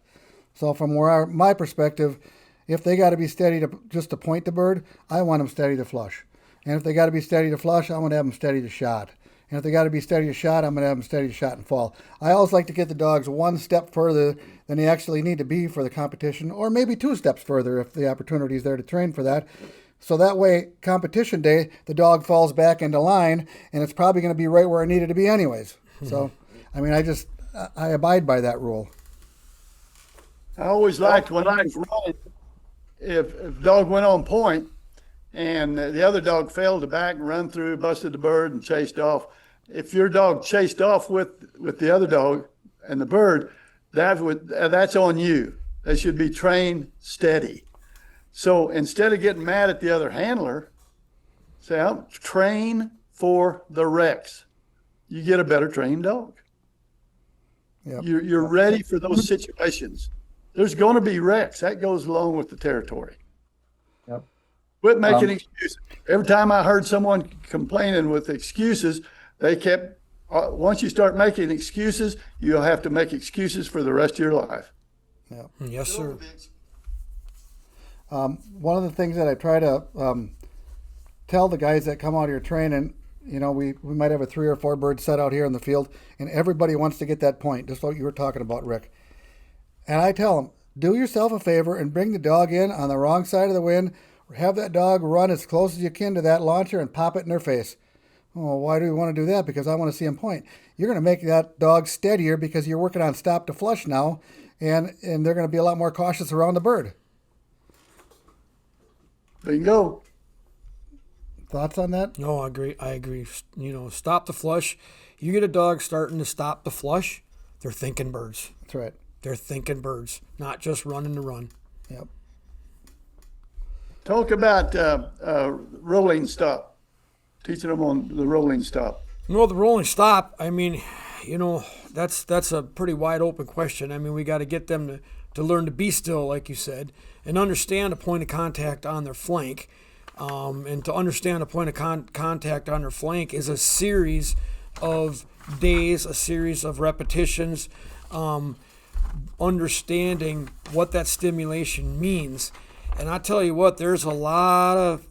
So from my perspective, if they got to be steady just to point the bird, I want them steady to flush. And if they got to be steady to flush, I'm going to have them steady to shot. And if they got to be steady to shot, I'm going to have them steady to shot and fall. I always like to get the dogs one step further than they actually need to be for the competition, or maybe 2 steps further if the opportunity is there to train for that. So that way, competition day, the dog falls back into line, and it's probably going to be right where it needed to be anyways. So, I mean, I abide by that rule. I always liked when I was running. if dog went on point and the other dog failed to back and run through, busted the bird and chased off, if your dog chased off with the other dog and the bird, that's on you. They should be trained steady. So instead of getting mad at the other handler, say, I'll train for the wrecks. You get a better trained dog. Yep. You're ready for those situations. There's going to be wrecks. That goes along with the territory. Yep. Quit making excuses. Every time I heard someone complaining with excuses, they kept, once you start making excuses, you'll have to make excuses for the rest of your life. Yep. Yes, sir. One of the things that I try to tell the guys that come out here training, you know, we might have a 3 or 4 bird set out here in the field, and everybody wants to get that point, just like you were talking about, Rick. And I tell them, do yourself a favor and bring the dog in on the wrong side of the wind, or have that dog run as close as you can to that launcher and pop it in their face. Oh, why do we want to do that? Because I want to see him point. You're going to make that dog steadier because you're working on stop to flush now, and they're going to be a lot more cautious around the bird. Bingo. Thoughts on that? No, I agree. You know, stop the flush. You get a dog starting to stop the flush, they're thinking birds. That's right. They're thinking birds, not just running to run. Yep. Talk about rolling stop. Teaching them on the rolling stop. No, the rolling stop, I mean, you know, that's a pretty wide open question. I mean, we got to get them to learn to be still, like you said, and understand a point of contact on their flank. And to understand a point of contact on their flank is a series of days, a series of repetitions, understanding what that stimulation means. And I tell you what, there's a lot of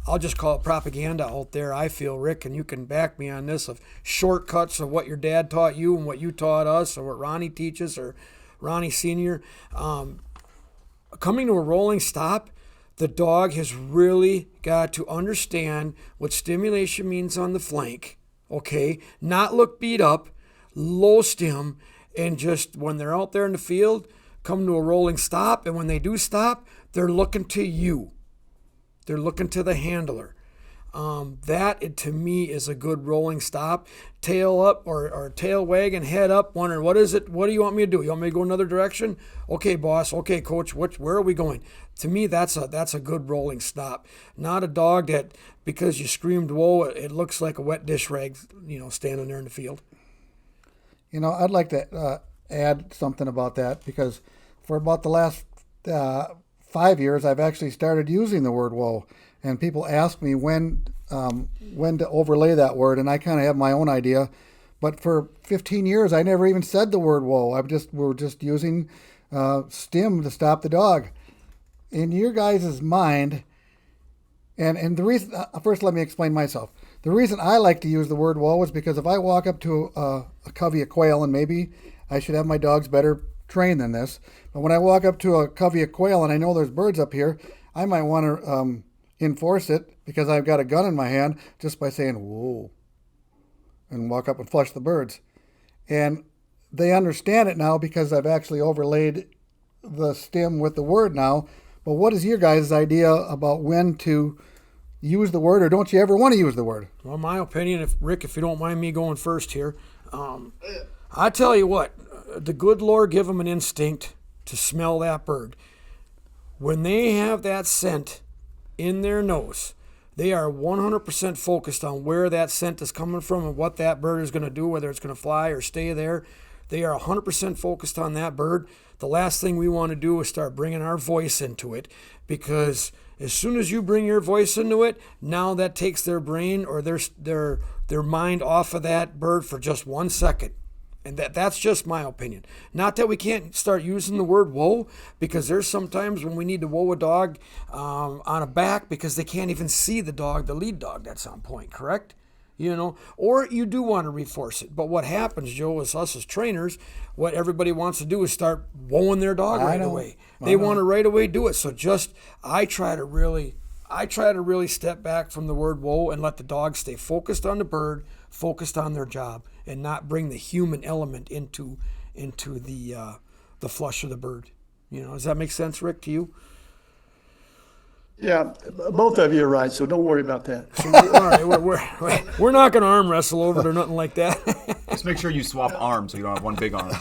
I'll just call it propaganda out there, I feel, Rick, and you can back me on this, of shortcuts of what your dad taught you and what you taught us, or what Ronnie teaches, or Ronnie Sr. Coming to a rolling stop, the dog has really got to understand what stimulation means on the flank, okay? Not look beat up, low stim, and just when they're out there in the field, come to a rolling stop, and when they do stop, they're looking to you. They're looking to the handler. That, to me, is a good rolling stop. Tail up or tail wagging, head up, wondering, what is it? What do you want me to do? You want me to go another direction? Okay, boss. Okay, coach. Where are we going? To me, that's a good rolling stop. Not a dog that, because you screamed whoa, it looks like a wet dish rag, you know, standing there in the field. You know, I'd like to add something about that, because for about the last 5 years, I've actually started using the word whoa, and people ask me when to overlay that word, and I kind of have my own idea. But for 15 years, I never even said the word whoa. We're just using stim to stop the dog. In your guys' mind, and the reason, first let me explain myself. The reason I like to use the word whoa is because if I walk up to a covey of quail, and maybe I should have my dogs better trained than this, but when I walk up to a covey of quail and I know there's birds up here, I might want to enforce it because I've got a gun in my hand just by saying whoa and walk up and flush the birds. And they understand it now because I've actually overlaid the stim with the word now. But what is your guys' idea about when to use the word, or don't you ever want to use the word? Well, my opinion, Rick, if you don't mind me going first here, I tell you what, the good Lord give them an instinct to smell that bird. When they have that scent in their nose, they are 100% focused on where that scent is coming from and what that bird is going to do, whether it's going to fly or stay there. They are 100% focused on that bird. The last thing we want to do is start bringing our voice into it, because as soon as you bring your voice into it, now that takes their brain or their mind off of that bird for just 1 second. And that's just my opinion. Not that we can't start using the word whoa, because there's sometimes when we need to whoa a dog on a back because they can't even see the dog, the lead dog that's on point, correct? You know, or you do want to reinforce it. But what happens, Joe, is us as trainers, what everybody wants to do is start whoaing their dog right away. They want to right away do it. So I try to really step back from the word whoa and let the dog stay focused on the bird, focused on their job, and not bring the human element into the flush of the bird. You know, does that make sense, Rick, to you? Yeah, both of you are right, so don't worry about that. All right, we're not going to arm wrestle over it or nothing like that. Just make sure you swap arms so you don't have one big arm.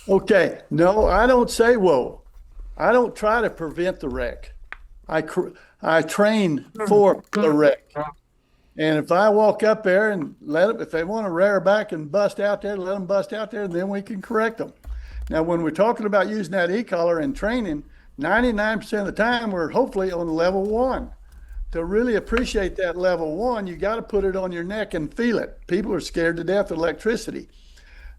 Okay, no, I don't say whoa. I don't try to prevent the wreck. I train for the wreck. And if I walk up there and let them, if they want to rear back and bust out there, let them bust out there, and then we can correct them. Now, when we're talking about using that e-collar in training, 99% of the time we're hopefully on level 1. To really appreciate that level 1, you got to put it on your neck and feel it. People are scared to death of electricity.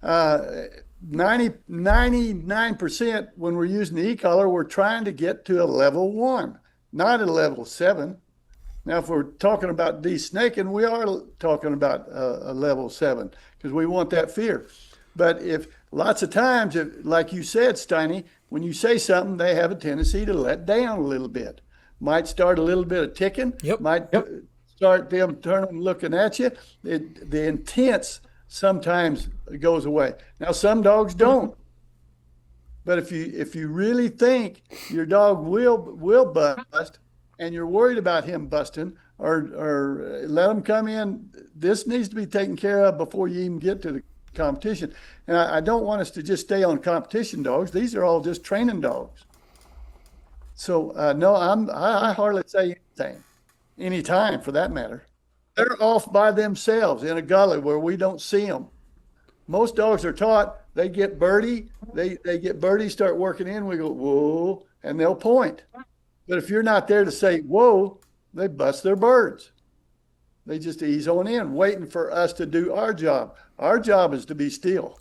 99% when we're using the e-collar, we're trying to get to a level 1, not a level 7. Now, if we're talking about de-snaking, we are talking about a level 7 because we want that fear. But if lots of times, like you said, Steiny, when you say something, they have a tendency to let down a little bit. Might start a little bit of ticking. Might start them turning, looking at you. The intense sometimes goes away. Now, some dogs don't. But if you really think your dog will bust, and you're worried about him busting, or let him come in, this needs to be taken care of before you even get to the competition. And I don't want us to just stay on competition dogs. These are all just training dogs. So no, I hardly say anything, anytime for that matter. They're off by themselves in a gully where we don't see them. Most dogs are taught, they get birdie, they get birdie, start working in, we go, whoa, and they'll point. But if you're not there to say, whoa, they bust their birds. They just ease on in, waiting for us to do our job. Our job is to be still.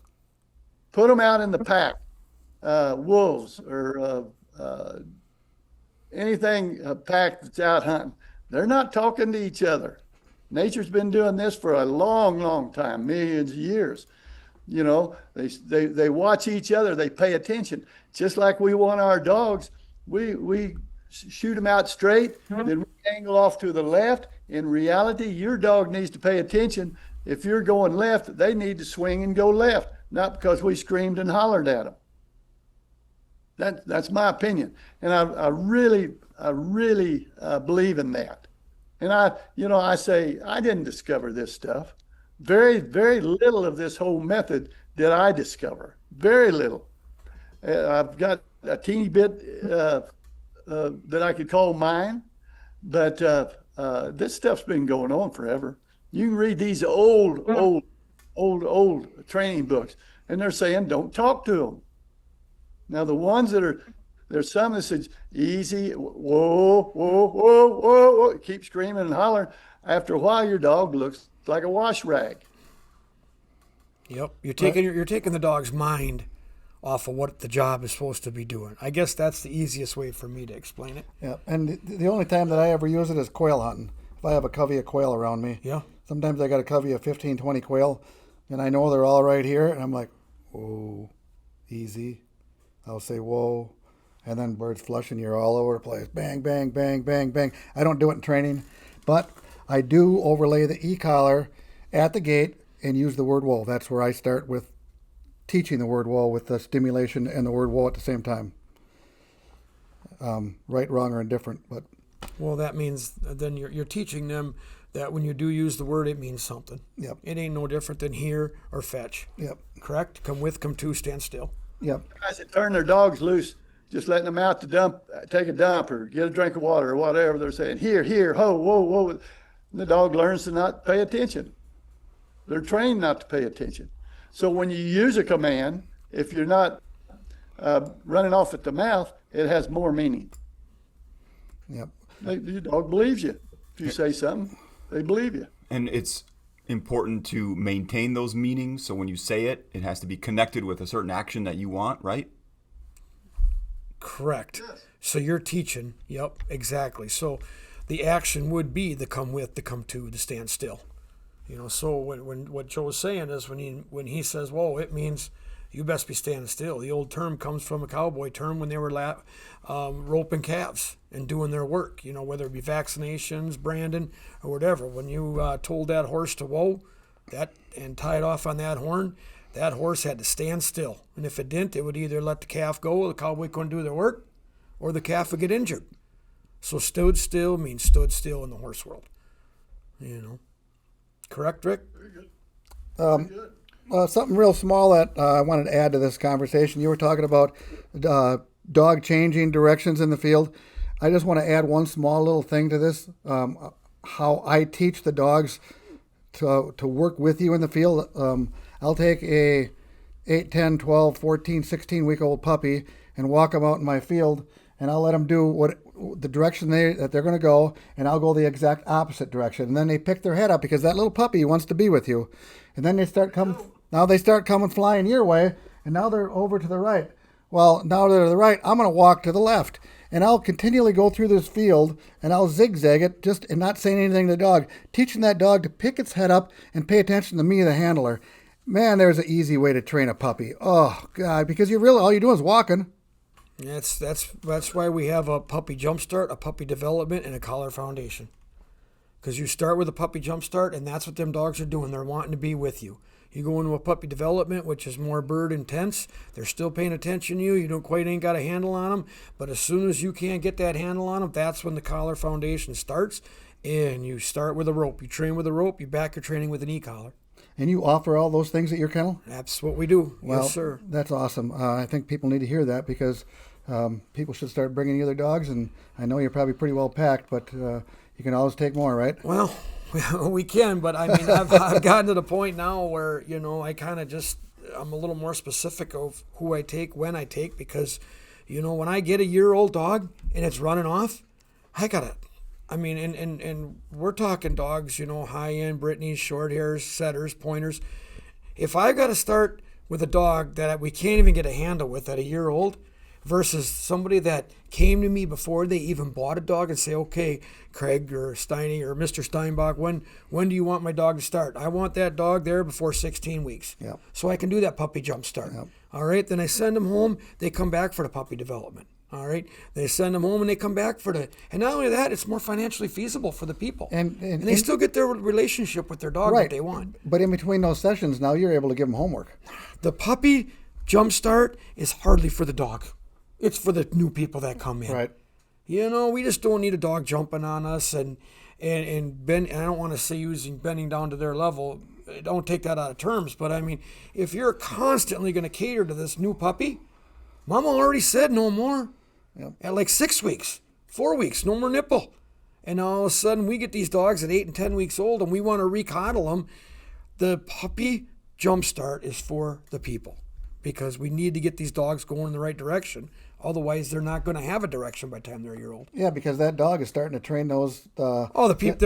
Put them out in the pack, wolves or anything, a pack that's out hunting. They're not talking to each other. Nature's been doing this for a long, long time, millions of years. You know, they watch each other. They pay attention. Just like we want our dogs, we shoot them out straight, then we angle off to the left. In reality, your dog needs to pay attention. If you're going left, they need to swing and go left, not because we screamed and hollered at them. That's my opinion, and I really believe in that. And I say I didn't discover this stuff. Very, very little of this whole method did I discover. Very little. I've got a teeny bit that I could call mine, but this stuff's been going on forever. You can read these old training books, and they're saying don't talk to them. Now the ones there's some that says easy, whoa, whoa, whoa, whoa, whoa, keep screaming and hollering. After a while, your dog looks like a wash rag. Yep, you're taking the dog's mind off of what the job is supposed to be doing. I guess that's the easiest way for me to explain it. Yeah, and the only time that I ever use it is quail hunting. If I have a covey of quail around me, sometimes I got a covey of 15, 20 quail, and I know they're all right here, and I'm like, whoa, easy. I'll say, whoa, and then birds flushing, you're all over the place. Bang, bang, bang, bang, bang. I don't do it in training, but I do overlay the e-collar at the gate and use the word whoa. That's where I start with teaching the word whoa with the stimulation and the word whoa at the same time. Right, wrong, or indifferent. But well, that means then you're teaching them that when you do use the word, it means something. Yep. It ain't no different than hear or fetch. Yep. Correct? Come with, come to, stand still. Yep. Guys that turn their dogs loose, just letting them out to dump, take a dump or get a drink of water or whatever, they're saying, here, ho, whoa, whoa. And the dog learns to not pay attention. They're trained not to pay attention. So when you use a command, if you're not running off at the mouth, it has more meaning. Yep. Your dog believes you. If you say something, they believe you. And it's important to maintain those meanings. So when you say it, it has to be connected with a certain action that you want, right? Correct. Yes. So you're teaching. Yep, exactly. So the action would be the come with, the come to, the stand still. You know, so when what Joe was saying is when he says, whoa, it means you best be standing still. The old term comes from a cowboy term when they were roping calves and doing their work, you know, whether it be vaccinations, branding, or whatever. When you told that horse to whoa, and tied off on that horn, that horse had to stand still. And if it didn't, it would either let the calf go, the cowboy couldn't do their work, or the calf will get injured. So stood still means stood still in the horse world. Correct, Rick? Something real small that I wanted to add to this conversation. You were talking about dog changing directions in the field. I just want to add one small little thing to this. How I teach the dogs to work with you in the field. I'll take a 8, 10, 12, 14, 16-week-old puppy and walk them out in my field, and I'll let them do the direction that they're going to go, and I'll go the exact opposite direction. And then they pick their head up because that little puppy wants to be with you. And then they start coming flying your way, and now they're over to the right. Well, now they're to the right, I'm going to walk to the left. And I'll continually go through this field, and I'll zigzag it and not saying anything to the dog, teaching that dog to pick its head up and pay attention to me, the handler. Man, there's an easy way to train a puppy. Oh, God, because all you're doing is walking. That's why we have a puppy jump start, a puppy development, and a collar foundation. Because you start with a puppy jump start, and that's what them dogs are doing. They're wanting to be with you. You go into a puppy development, which is more bird intense. They're still paying attention to you. You ain't got a handle on them. But as soon as you can't get that handle on them, that's when the collar foundation starts. And you start with a rope. You train with a rope. You back your training with an e-collar. And you offer all those things at your kennel? That's what we do. Well, yes, sir. That's awesome. I think people need to hear that because people should start bringing you their dogs. And I know you're probably pretty well packed, but you can always take more, right? Well, we can, but I mean, I've gotten to the point now where, I kind of I'm a little more specific of who I take, when I take, because, when I get a year-old dog and it's running off, and we're talking dogs, high-end Brittany's, short hairs, setters, pointers. If I got to start with a dog that we can't even get a handle with at a year old versus somebody that came to me before they even bought a dog and say, okay, Craig or Steiny or Mr. Steinbach, when do you want my dog to start? I want that dog there before 16 weeks. Yep. So I can do that puppy jump start. Yep. All right, then I send them home. They come back for the puppy development. All right, they send them home and they come back and not only that, it's more financially feasible for the people. And they still get their relationship with their dog that they want. But in between those sessions, now you're able to give them homework. The puppy jump start is hardly for the dog. It's for the new people that come in. Right. We just don't need a dog jumping on us and bend. I don't want to say using bending down to their level. Don't take that out of terms. But I mean, if you're constantly going to cater to this new puppy, Mama already said no more. Yep. At like 6 weeks, 4 weeks, no more nipple. And all of a sudden we get these dogs at 8 and 10 weeks old and we want to recoddle them. The puppy jump start is for the people because we need to get these dogs going in the right direction. Otherwise, they're not going to have a direction by the time they're a year old. Yeah, because that dog is starting to train those. They're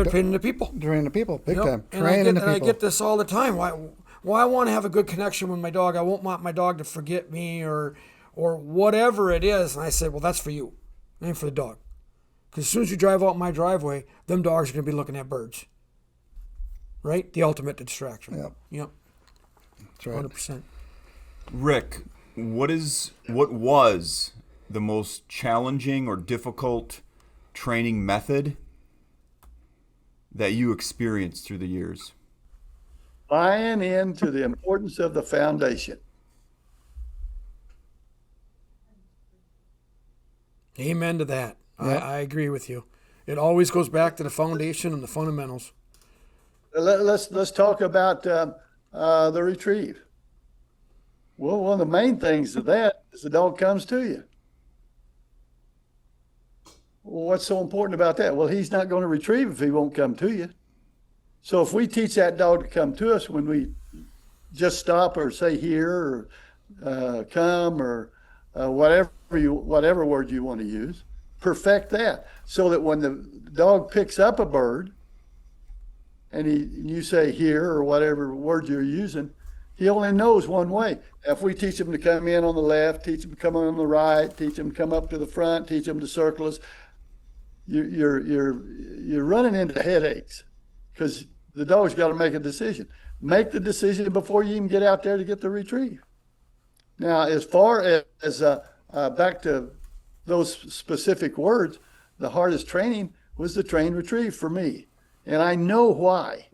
training the people. Training the people, big time. And I get this all the time. Why I want to have a good connection with my dog. I won't want my dog to forget me or whatever it is. And I say, well, that's for you. It ain't for the dog. Because as soon as you drive out my driveway, them dogs are going to be looking at birds. Right? The ultimate distraction. Yep. That's right. 100%. Rick, what was the most challenging or difficult training method that you experienced through the years? Buying into the importance of the foundation. Amen to that. Yep. I agree with you. It always goes back to the foundation and the fundamentals. Let's talk about the retrieve. Well, one of the main things of that is the dog comes to you. Well, what's so important about that? Well, he's not going to retrieve if he won't come to you. So if we teach that dog to come to us when we just stop or say here or come or whatever word you want to use, perfect that so that when the dog picks up a bird and you say here or whatever word you're using, he only knows one way. If we teach him to come in on the left, teach him to come on the right, teach him to come up to the front, teach him to circle us, you're running into headaches because the dog's got to make a decision. Make the decision before you even get out there to get the retrieve. Now, as far as back to those specific words, the hardest training was the train retrieve for me. And I know why.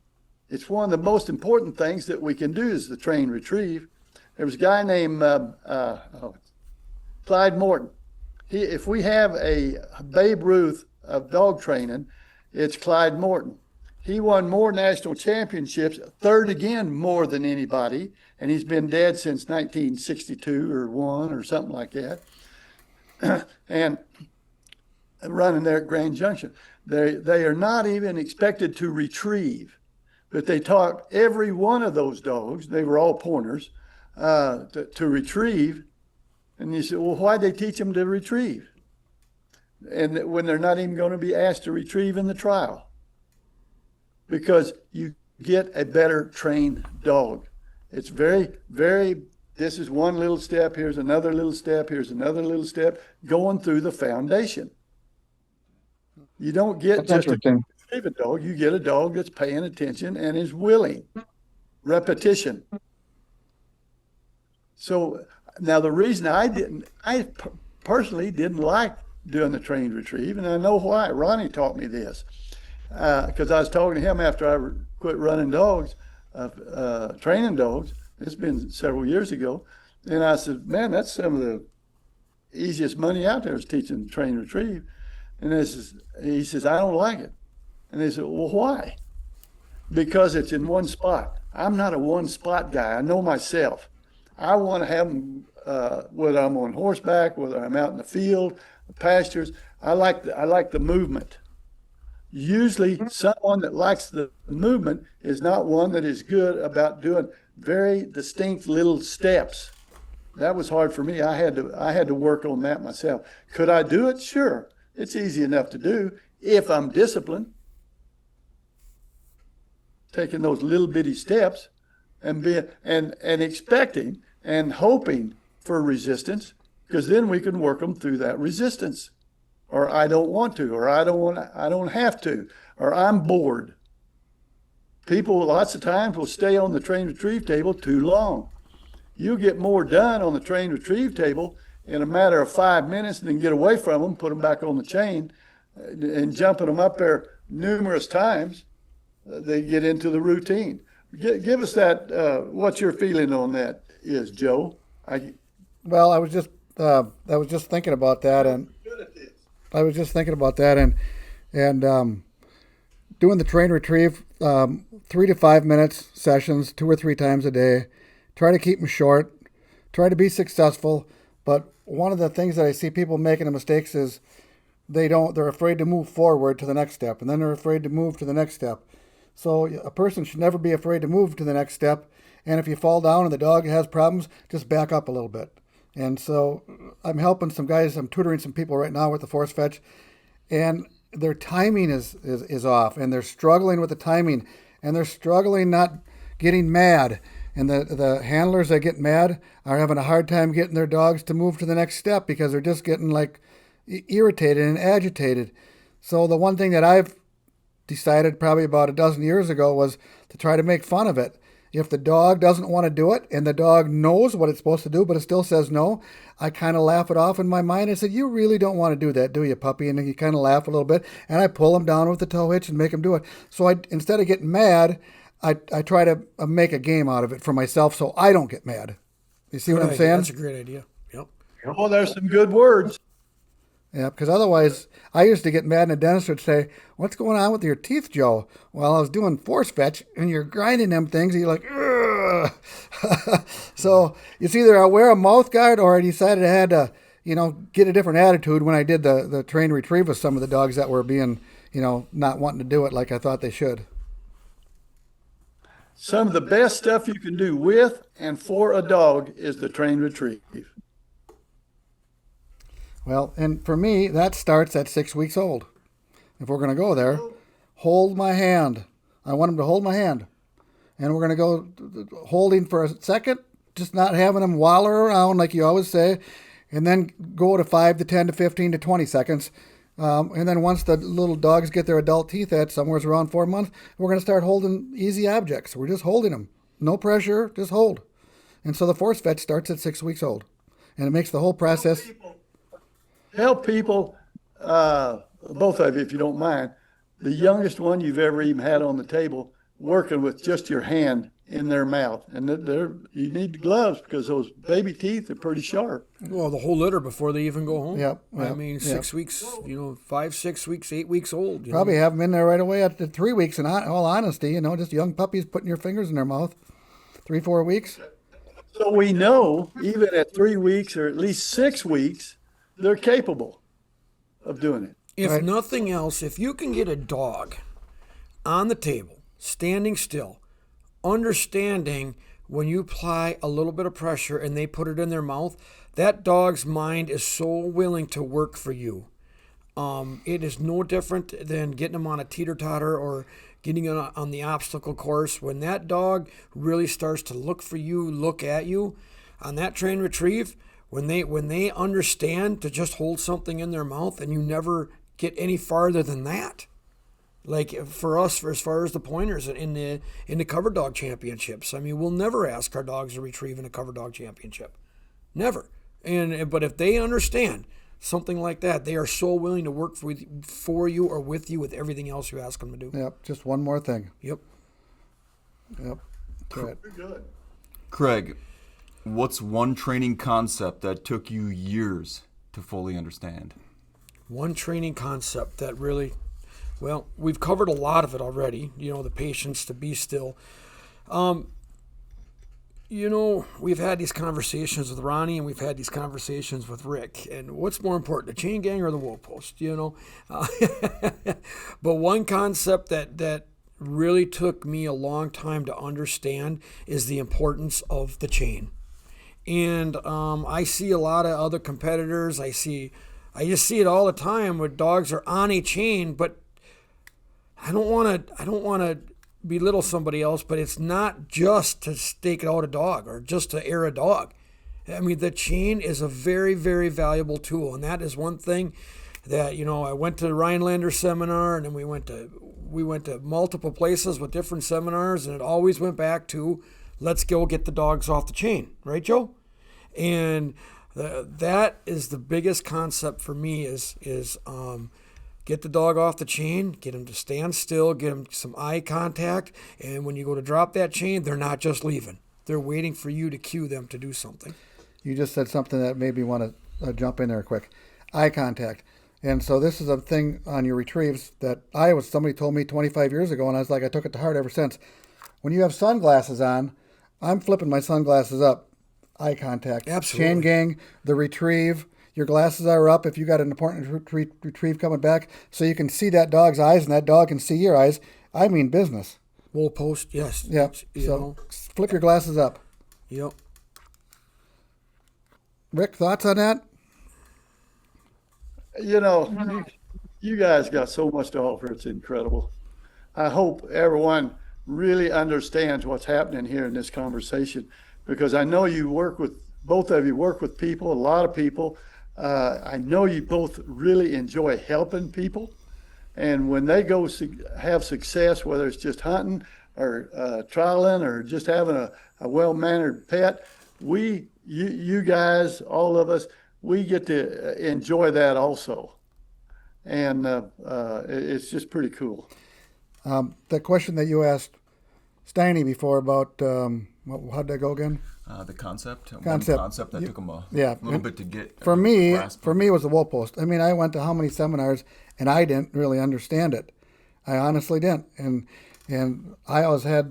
It's one of the most important things that we can do is the train retrieve. There was a guy named Clyde Morton. if we have a Babe Ruth of dog training, it's Clyde Morton. He won more national championships, third again more than anybody, and he's been dead since 1962 or 1 or something like that. And running there at Grand Junction. They are not even expected to retrieve, but they taught every one of those dogs, they were all pointers, to retrieve. And you said, well, why'd they teach them to retrieve? And when they're not even going to be asked to retrieve in the trial. Because you get a better trained dog. It's very, very, this is one little step, here's another little step, here's another little step, going through the foundation. You don't get just a favorite dog, you get a dog that's paying attention and is willing. Repetition. So now the reason I personally didn't like doing the trained retrieve, and I know why. Ronnie taught me this. Because I was talking to him after I quit running dogs, training dogs. It's been several years ago. And I said, man, that's some of the easiest money out there is teaching train retrieve. And he says, I don't like it. And they said, well, why? Because it's in one spot. I'm not a one spot guy. I know myself. I want to have them, whether I'm on horseback, whether I'm out in the field, the pastures. I like the movement. Usually someone that likes the movement is not one that is good about doing very distinct little steps. That was hard for me. I had to work on that myself. Could I do it? Sure. It's easy enough to do if I'm disciplined. Taking those little bitty steps and expecting and hoping for resistance, because then we can work them through that resistance. Or I don't want to, or I don't have to, or I'm bored. People lots of times will stay on the train retrieve table too long. You'll get more done on the train retrieve table in a matter of 5 minutes and then get away from them, put them back on the chain, and jumping them up there numerous times, they get into the routine. Give us that, what your feeling on that is, Joe. Well, I was just thinking about that, and doing the train retrieve, 3 to 5 minutes sessions, 2 or 3 times a day. Try to keep them short. Try to be successful. But one of the things that I see people making the mistakes is they're afraid to move forward to the next step, and then they're afraid to move to the next step. So a person should never be afraid to move to the next step. And if you fall down and the dog has problems, just back up a little bit. And so I'm helping some guys, I'm tutoring some people right now with the force fetch, and their timing is off, and they're struggling with the timing, and they're struggling not getting mad. And the handlers that get mad are having a hard time getting their dogs to move to the next step because they're just getting like irritated and agitated. So the one thing that I've decided probably about a dozen years ago was to try to make fun of it. If the dog doesn't want to do it and the dog knows what it's supposed to do, but it still says no, I kind of laugh it off in my mind. I said, you really don't want to do that, do you, puppy? And you kind of laugh a little bit, and I pull him down with the tow hitch and make him do it. So instead of getting mad, I try to make a game out of it for myself so I don't get mad. You see what I'm saying? That's a great idea. Yep. Oh, there's some good words. Yeah, because otherwise, I used to get mad and the dentist would say, what's going on with your teeth, Joe? Well, I was doing force fetch, and you're grinding them things, and you're like, ugh. So it's either I wear a mouth guard or I decided I had to, get a different attitude when I did the train retrieve with some of the dogs that were being, not wanting to do it like I thought they should. Some of the best stuff you can do with and for a dog is the train retrieve. Well, and for me, that starts at 6 weeks old. If we're going to go there, hold my hand. I want him to hold my hand. And we're going to go holding for a second, just not having him waller around like you always say, and then go to 5 to 10 to 15 to 20 seconds. And then once the little dogs get their adult teeth at somewhere around 4 months, we're going to start holding easy objects. We're just holding them. No pressure, just hold. And so the force fetch starts at 6 weeks old. And it makes the whole process... Help people, both of you, if you don't mind, the youngest one you've ever even had on the table, working with just your hand in their mouth, and you need gloves because those baby teeth are pretty sharp. Well, the whole litter before they even go home. Yep. I mean, 6 weeks, 5, 6 weeks, 8 weeks old. Probably have them in there right away at the 3 weeks. In all honesty, just young puppies putting your fingers in their mouth, 3-4 weeks. So we know even at 3 weeks or at least 6 weeks, they're capable of doing it. If nothing else, if you can get a dog on the table, standing still, understanding when you apply a little bit of pressure and they put it in their mouth, that dog's mind is so willing to work for you. It is no different than getting them on a teeter-totter or getting on the obstacle course. When that dog really starts to look for you, look at you, on that train retrieve, when they understand to just hold something in their mouth, and you never get any farther than that. Like for us, as far as the pointers in the cover dog championships, I mean, we'll never ask our dogs to retrieve in a cover dog championship, never. But if they understand something like that, they are so willing to work for you or with you with everything else you ask them to do. Yep, just one more thing. Yep. Good. Good. Craig, what's one training concept that took you years to fully understand? One training concept that really, well, we've covered a lot of it already. The patience to be still. We've had these conversations with Ronnie and we've had these conversations with Rick. And what's more important, the chain gang or the wool post? But one concept that really took me a long time to understand is the importance of the chain. And I see a lot of other competitors. I just see it all the time where dogs are on a chain, but I don't want to belittle somebody else, but it's not just to stake out a dog or just to air a dog. I mean, the chain is a very, very valuable tool, and that is one thing that I went to the Rhinelander seminar, and then we went to multiple places with different seminars, and it always went back to let's go get the dogs off the chain, right, Joe? And that is the biggest concept for me is get the dog off the chain, get him to stand still, get him some eye contact, and when you go to drop that chain, they're not just leaving. They're waiting for you to cue them to do something. You just said something that made me want to jump in there quick. Eye contact. And so this is a thing on your retrieves that somebody told me 25 years ago, and I was like, I took it to heart ever since. When you have sunglasses on, I'm flipping my sunglasses up. Eye contact. Absolutely. Chain gang, the retrieve. Your glasses are up if you got an important retrieve coming back, so you can see that dog's eyes and that dog can see your eyes. I mean business. Wool post, yes. Yep. So flip your glasses up. Yep. Rick, thoughts on that? You guys got so much to offer. It's incredible. I hope everyone really understands what's happening here in this conversation, because I know both of you work with people, a lot of people. I know you both really enjoy helping people. And when they go have success, whether it's just hunting or trialing or just having a well-mannered pet, you guys, all of us, we get to enjoy that also. And it's just pretty cool. The question that you asked Steiny before about, how'd that go again? The concept. One Concept. concept that took them a little bit to get. For me, it was the wool post. I mean, I went to how many seminars, and I didn't really understand it. I honestly didn't. And I always had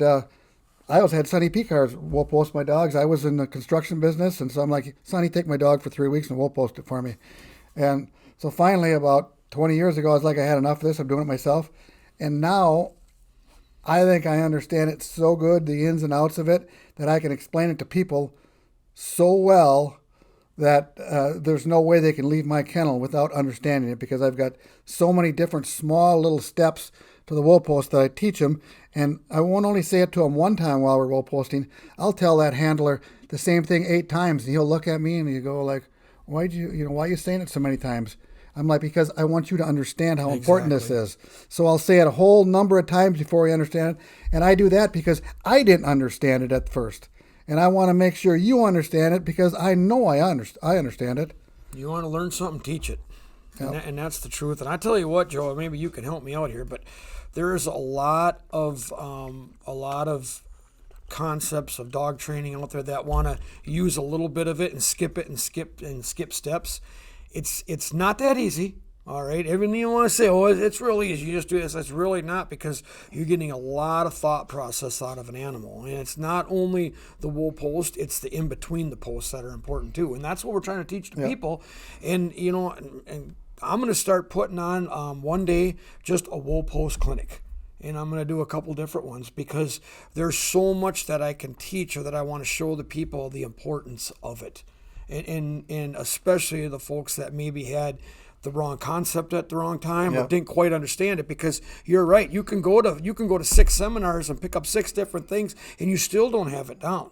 Sonny Picar's wool post my dogs. I was in the construction business, and so I'm like, Sonny, take my dog for 3 weeks and wool post it for me. And so finally, about 20 years ago, I was like, I had enough of this. I'm doing it myself. And now I think I understand it so good, the ins and outs of it, that I can explain it to people so well that there's no way they can leave my kennel without understanding it, because I've got so many different small little steps to the wool post that I teach them. And I won't only say it to them one time while we're wool posting. I'll tell that handler the same thing 8 times, and he'll look at me and he'll go like, why are you saying it so many times? I'm like, because I want you to understand how important this is. So I'll say it a whole number of times before you understand it. And I do that because I didn't understand it at first. And I want to make sure you understand it because I know I understand it. You want to learn something, teach it. Yep. And that's the truth. And I tell you what, Joe, maybe you can help me out here, but there is a lot of concepts of dog training out there that want to use a little bit of it and skip it and skip steps. It's not that easy. All right, everything you want to say, oh, it's really easy, you just do this. It's really not, because you're getting a lot of thought process out of an animal. And it's not only the wool post, it's the in between the posts that are important too. And that's what we're trying to teach the people. And, and I'm going to start putting on one day just a wool post clinic. And I'm going to do a couple different ones, because there's so much that I can teach, or that I want to show the people the importance of it. And especially the folks that maybe had the wrong concept at the wrong time, or didn't quite understand it. Because you're right, you can go to 6 seminars and pick up 6 different things, and you still don't have it down.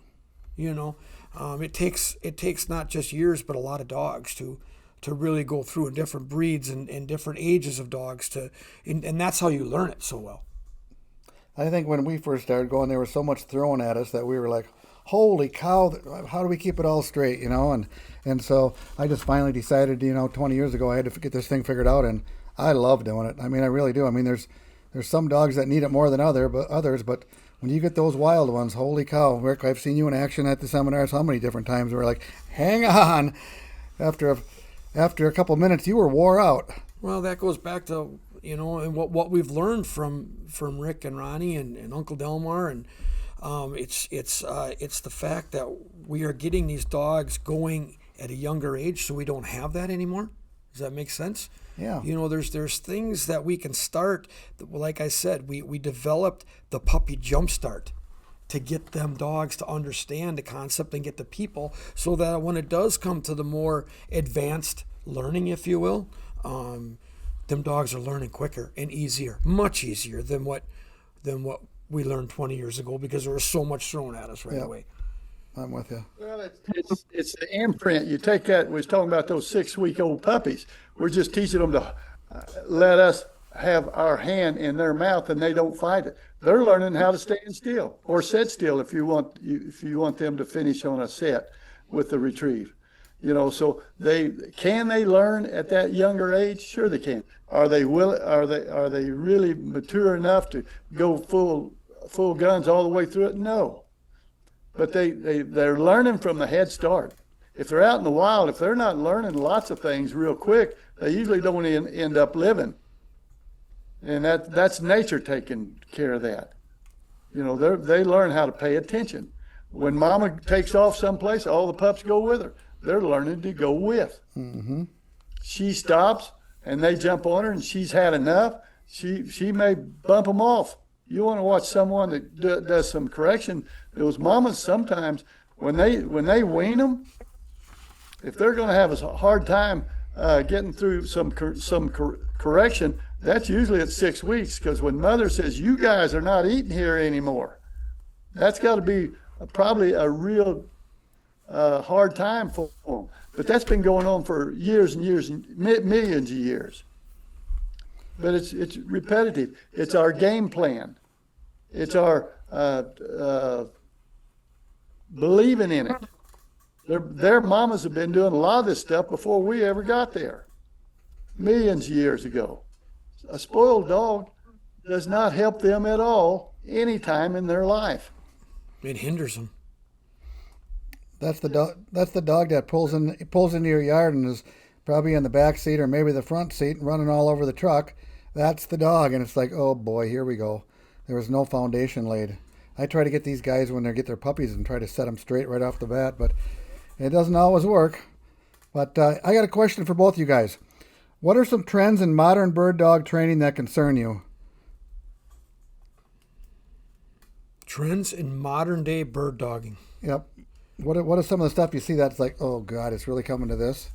It takes not just years, but a lot of dogs to really go through, in different breeds and different ages of dogs and that's how you learn it so well. I think when we first started going, there was so much thrown at us that we were like, holy cow, how do we keep it all straight, And so I just finally decided, 20 years ago, I had to get this thing figured out, and I love doing it. I mean, I really do. I mean, there's some dogs that need it more than others, but when you get those wild ones, holy cow, Rick, I've seen you in action at the seminars how many different times. We're like, hang on. After a couple of minutes, you were wore out. Well, that goes back to, and what we've learned from Rick and Ronnie and Uncle Delmar, and it's the fact that we are getting these dogs going at a younger age, so we don't have that anymore. Does that make sense? Yeah. There's things that we can start. Like I said, we developed the puppy jump start to get them dogs to understand the concept and get the people, so that when it does come to the more advanced learning, if you will, them dogs are learning quicker and easier, much easier than what we learned 20 years ago, because there was so much thrown at us right away. I'm with you. Well, it's the imprint. You take that, we was talking about those 6-week-old puppies. We're just teaching them to let us have our hand in their mouth, and they don't fight it. They're learning how to stand still, or sit still if you want them to finish on a set with the retrieve. So they learn at that younger age? Sure they can. Are they really mature enough to go full guns all the way through it? No. But they're learning from the head start. If they're out in the wild, if they're not learning lots of things real quick, they usually don't end up living. And that's nature taking care of that. They learn how to pay attention. When mama takes off someplace, all the pups go with her. They're learning to go with. Mm-hmm. She stops, and they jump on her, and she's had enough. She may bump them off. You want to watch someone that does some correction. Those mamas sometimes, when they wean them, if they're going to have a hard time getting through some correction, that's usually at 6 weeks. Because when mother says, "You guys are not eating here anymore," that's got to be probably a real hard time for them. But that's been going on for years and years, and millions of years. But it's repetitive. It's our game plan. It's our believing in it. Their mamas have been doing a lot of this stuff before we ever got there, millions of years ago. A spoiled dog does not help them at all any time in their life. It hinders them. That's the dog that pulls into your yard and is probably in the back seat or maybe the front seat and running all over the truck. That's the dog, and it's like, oh boy, here we go. There was no foundation laid. I try to get these guys when they get their puppies and try to set them straight right off the bat, but it doesn't always work. But I got a question for both you guys. What are some trends in modern bird dog training that concern you? Trends in modern day bird dogging. Yep. What is some of the stuff you see that's like, oh God, it's really coming to this?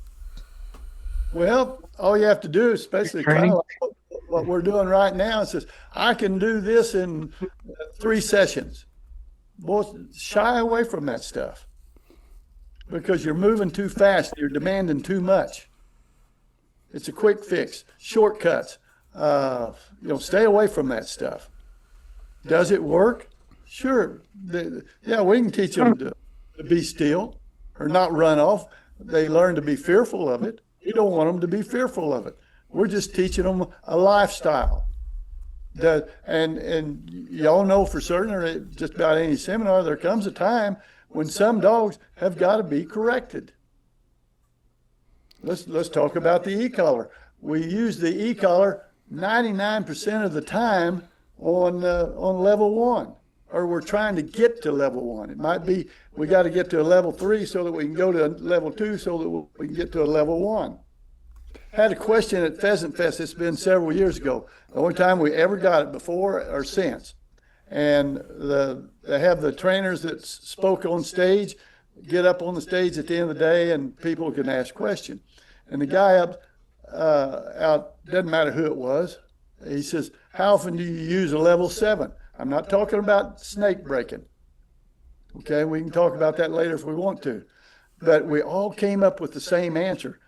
Well, all you have to do, especially kind of like what we're doing right now, is I can do this in 3 sessions. Boy, shy away from that stuff because you're moving too fast. You're demanding too much. It's a quick fix, shortcuts. Stay away from that stuff. Does it work? Sure. We can teach them to be still or not run off. They learn to be fearful of it. We don't want them to be fearful of it. We're just teaching them a lifestyle. And y'all know for certain, or at just about any seminar, there comes a time when some dogs have got to be corrected. Let's talk about the e-collar. We use the e-collar 99% of the time on level 1, or we're trying to get to level 1. It might be we got to get to a level 3 so that we can go to level 2 so that we can get to a level 1. Had a question at Pheasant Fest. It's been several years ago. The only time we ever got it, before or since. And they have the trainers that spoke on stage get up on the stage at the end of the day, and people can ask questions. And the guy out, doesn't matter who it was, he says, "How often do you use a level 7? I'm not talking about snake breaking. Okay, we can talk about that later if we want to. But we all came up with the same answer.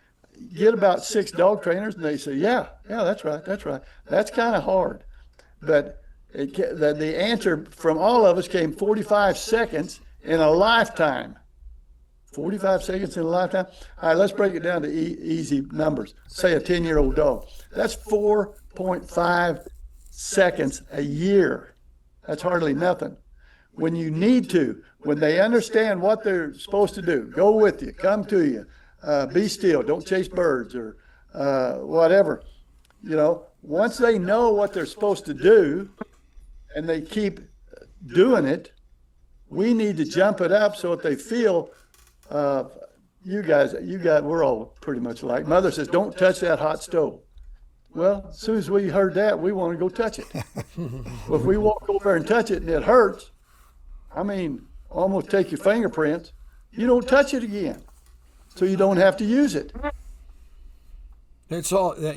Get about 6 dog trainers, and they say, yeah, that's right. That's kind of hard. But the answer from all of us came 45 seconds in a lifetime. 45 seconds in a lifetime. All right, let's break it down to easy numbers. Say a 10-year-old dog. That's 4.5 seconds a year. That's hardly nothing. When you need to, when they understand what they're supposed to do, go with you, come to you, be still, don't chase birds or whatever. You know, once they know what they're supposed to do and they keep doing it, we need to jump it up so that they feel, we're all pretty much alike. Mother says, don't touch that hot stove. Well, as soon as we heard that, we want to go touch it. Well, if we walk over and touch it and it hurts, I mean, almost take your fingerprints, you don't touch it again. So you don't have to use it. It's all that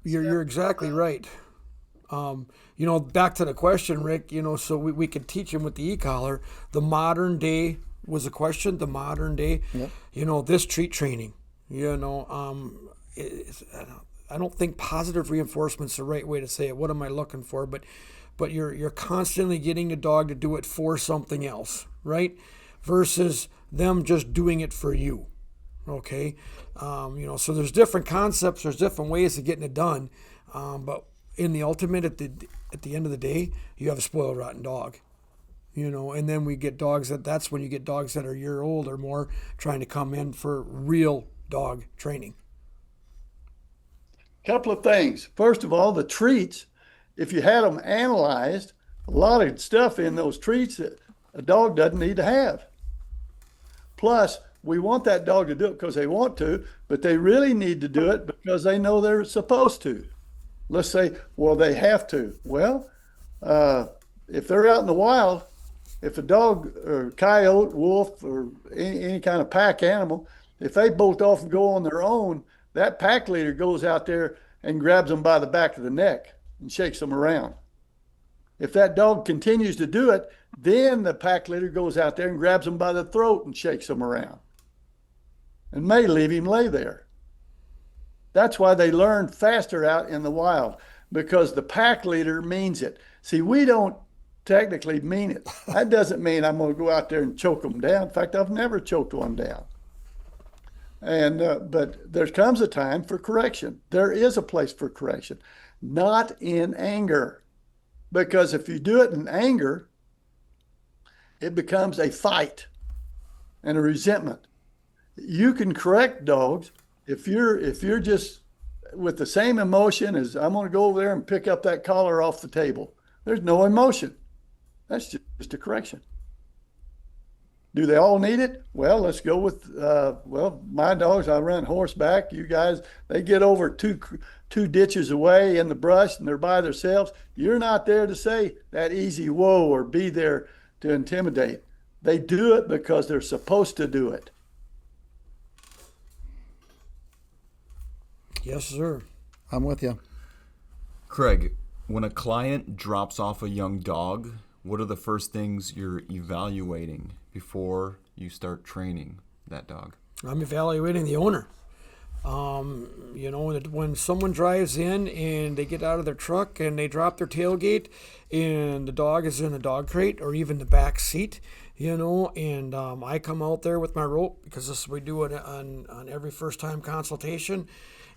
you're exactly right. Back to the question, Rick. So we could teach him with the e-collar. The modern day was a question. The modern day, yep. This treat training. I don't think positive reinforcement's the right way to say it. What am I looking for? But you're constantly getting the dog to do it for something else, right? Versus them just doing it for you. Okay, so there's different concepts, there's different ways of getting it done, but in the ultimate, at the end of the day, you have a spoiled, rotten dog, and then we get dogs that's when you get dogs that are a year old or more trying to come in for real dog training. Couple of things. First of all, the treats, if you had them analyzed, a lot of stuff in those treats that a dog doesn't need to have. Plus, we want that dog to do it because they want to, but they really need to do it because they know they're supposed to. Let's say, well, they have to. Well, if they're out in the wild, if a dog or coyote, wolf, or any kind of pack animal, if they bolt off and go on their own, that pack leader goes out there and grabs them by the back of the neck and shakes them around. If that dog continues to do it, then the pack leader goes out there and grabs them by the throat and shakes them around and may leave him lay there. That's why they learn faster out in the wild, because the pack leader means it. See, we don't technically mean it. That doesn't mean I'm going to go out there and choke them down. In fact, I've never choked one down. And but there comes a time for correction. There is a place for correction, not in anger. Because if you do it in anger, it becomes a fight and a resentment. You can correct dogs if you're just with the same emotion as I'm going to go over there and pick up that collar off the table. There's no emotion. That's just a correction. Do they all need it? Well, let's go with, my dogs, I run horseback. You guys, they get over two ditches away in the brush and they're by themselves. You're not there to say that easy whoa or be there to intimidate. They do it because they're supposed to do it. Yes, sir. I'm with you. Craig, when a client drops off a young dog, what are the first things you're evaluating before you start training that dog? I'm evaluating the owner. When someone drives in and they get out of their truck and they drop their tailgate and the dog is in a dog crate or even the back seat, and I come out there with my rope, because we do it on every first-time consultation.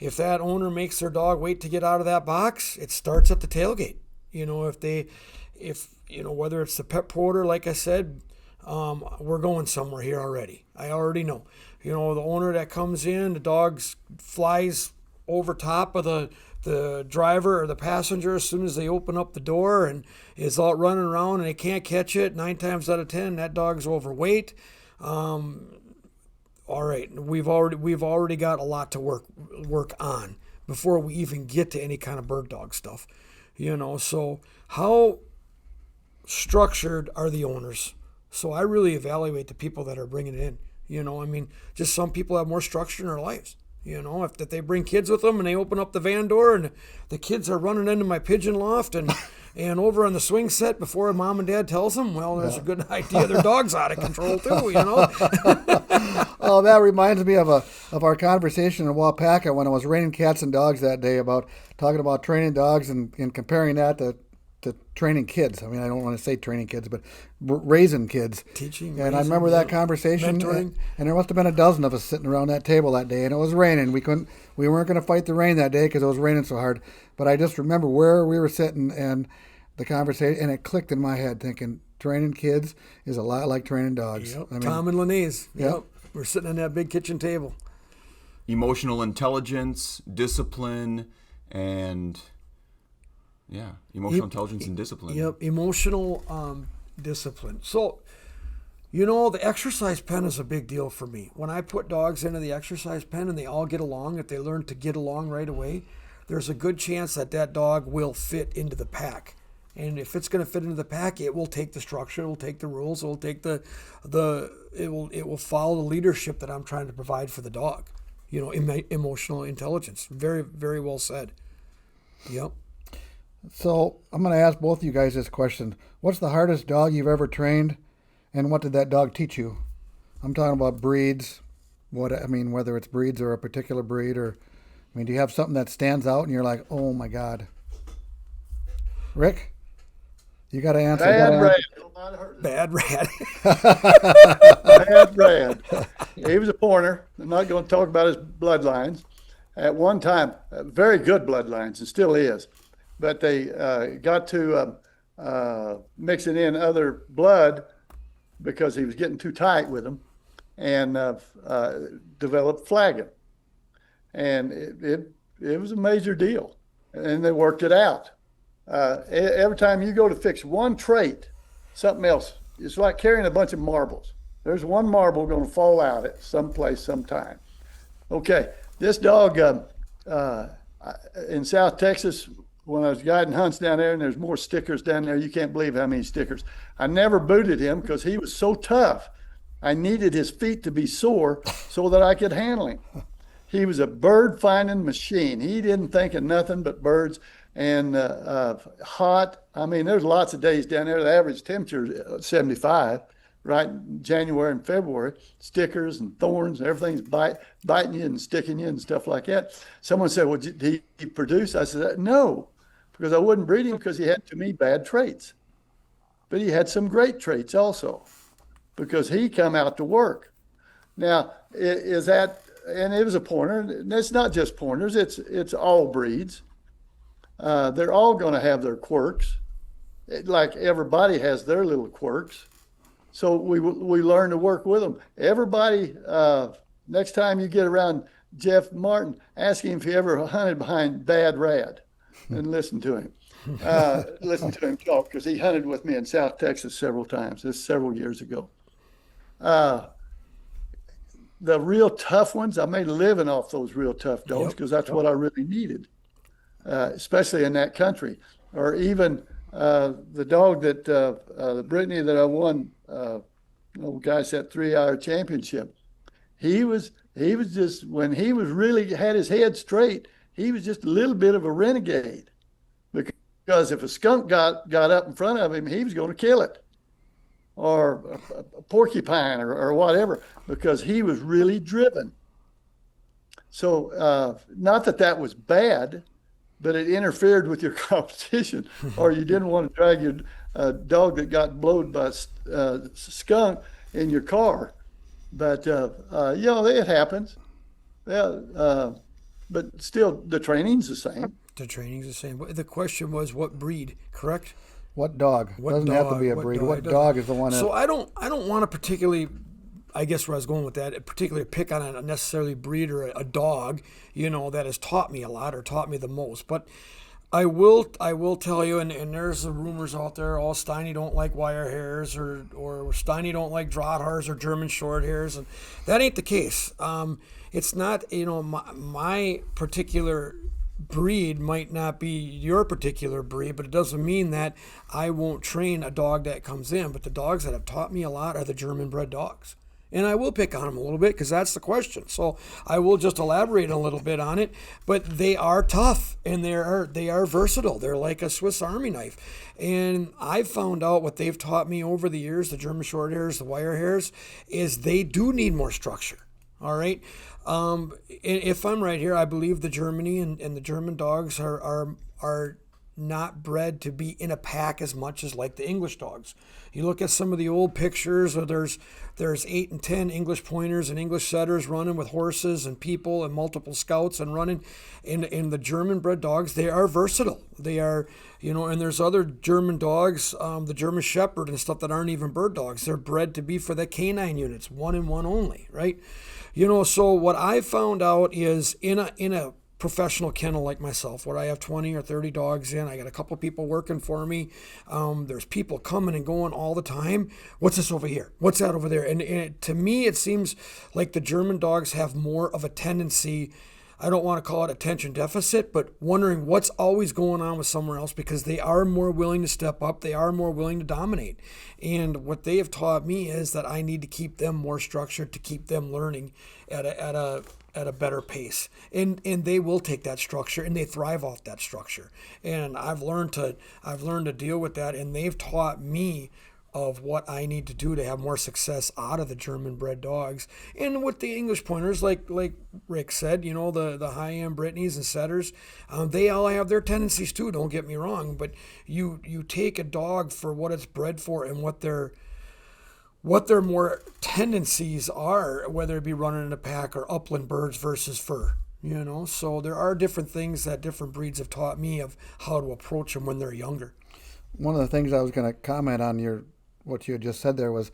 If that owner makes their dog wait to get out of that box, it starts at the tailgate. You know, whether it's the pet promoter, like I said, we're going somewhere here already. I already know. You know, the owner that comes in, the dog flies over top of the driver or the passenger as soon as they open up the door and is out running around and they can't catch it. 9 times out of 10, that dog's overweight. All right, we've already got a lot to work on before we even get to any kind of bird dog stuff. You know, so how structured are the owners? So I really evaluate the people that are bringing it in. You know, I mean, just some people have more structure in their lives. You know, if they bring kids with them and they open up the van door and the kids are running into my pigeon loft and over on the swing set before mom and dad tells them, well, there's a good idea their dog's out of control too, you know. Oh, that reminds me of our conversation in Wapaka when it was raining cats and dogs that day, about talking about training dogs and comparing that to training kids. I mean, I don't want to say training kids, but raising kids. Teaching. And I remember that conversation. Mentoring. And there must have been a dozen of us sitting around that table that day, and it was raining. We weren't going to fight the rain that day because it was raining so hard. But I just remember where we were sitting and the conversation, and it clicked in my head, thinking training kids is a lot like training dogs. Yep. I mean, Tom and Lenise. Yep. We're sitting on that big kitchen table. Emotional intelligence, discipline, and emotional intelligence and discipline. Yep, emotional discipline. So, you know, the exercise pen is a big deal for me. When I put dogs into the exercise pen and they all get along, if they learn to get along right away, there's a good chance that dog will fit into the pack. And if it's going to fit into the pack, it will take the structure, it will take the rules, it will take it will follow the leadership that I'm trying to provide for the dog. You know, emotional intelligence. Very, very well said. Yep. So I'm going to ask both of you guys this question. What's the hardest dog you've ever trained, and what did that dog teach you? I'm talking about breeds. Whether it's breeds or a particular breed, or, do you have something that stands out and you're like, oh my God? Rick, you got to answer. Bad rat. Bad rat. He was a pointer. I'm not going to talk about his bloodlines. At one time, very good bloodlines, and still is. But they got to mixing in other blood because he was getting too tight with them, and developed flagging. And it was a major deal, and they worked it out. Every time you go to fix one trait, something else. It's like carrying a bunch of marbles. There's one marble going to fall out at some place sometime. Okay, this dog in South Texas, when I was guiding hunts down there, and there's more stickers down there, you can't believe how many stickers. I never booted him because he was so tough. I needed his feet to be sore so that I could handle him. He was a bird finding machine. He didn't think of nothing but birds. And hot. There's lots of days down there. The average temperature is 75, right? January and February, stickers and thorns, everything's biting you and sticking you and stuff like that. Someone said, well, did he produce? I said, no, because I wouldn't breed him because he had too many bad traits. But he had some great traits also, because he come out to work. Now, and it was a pointer. And it's not just pointers, it's all breeds. They're all going to have their quirks, like everybody has their little quirks. So we learn to work with them. Everybody, next time you get around Jeff Martin, ask him if he ever hunted behind Bad Rad, and listen to him. Listen to him talk, because he hunted with me in South Texas several times. This is several years ago. The real tough ones, I made a living off those real tough dogs, because that's what I really needed. Especially in that country, or even the dog that the Brittany that I won, guys, that 3-hour championship. He was just, when he was really had his head straight, he was just a little bit of a renegade, because if a skunk got up in front of him, he was going to kill it, or a porcupine or whatever, because he was really driven. So not that was bad, but it interfered with your competition, or you didn't want to drag your dog that got blowed by a skunk in your car. But, it happens. Yeah, but still, the training's the same. The training's the same. But the question was what breed, correct? What dog? Doesn't have to be a breed. What dog is the one? So I don't want to particularly, I guess where I was going with that, particularly pick on a necessarily breed or a dog, that has taught me a lot or taught me the most. But I will tell you, and there's the rumors out there, all Steiny don't like wire hairs or Steiny don't like Drahthaars or German short hairs, and that ain't the case. It's not, my particular breed might not be your particular breed, but it doesn't mean that I won't train a dog that comes in. But the dogs that have taught me a lot are the German bred dogs. And I will pick on them a little bit because that's the question. So I will just elaborate a little bit on it. But they are tough and they are versatile. They're like a Swiss Army knife. And I've found out what they've taught me over the years, the German short hairs, the wire hairs, is they do need more structure. All right. If I'm right here, I believe the Germany and the German dogs are not bred to be in a pack as much as like the English dogs. You look at some of the old pictures, or there's 8 and 10 English pointers and English setters running with horses and people and multiple scouts and running. In the German bred dogs, they are versatile. They are, and there's other German dogs, the German Shepherd and stuff that aren't even bird dogs. They're bred to be for the canine units, one and one only, right? So what I found out is in a professional kennel like myself, where I have 20 or 30 dogs in, I got a couple people working for me. There's people coming and going all the time. What's this over here? What's that over there? And to me, it seems like the German dogs have more of a tendency, I don't want to call it attention deficit, but wondering what's always going on with somewhere else, because they are more willing to step up. They are more willing to dominate. And what they have taught me is that I need to keep them more structured, to keep them learning at a better pace. And they will take that structure and they thrive off that structure. And I've learned to deal with that, and they've taught me of what I need to do to have more success out of the German bred dogs. And with the English pointers, like Rick said, the high-end Brittany's and setters, they all have their tendencies too, don't get me wrong, but you take a dog for what it's bred for and what their more tendencies are, whether it be running in a pack or upland birds versus fur. So there are different things that different breeds have taught me of how to approach them when they're younger. One of the things I was going to comment on what you had just said there was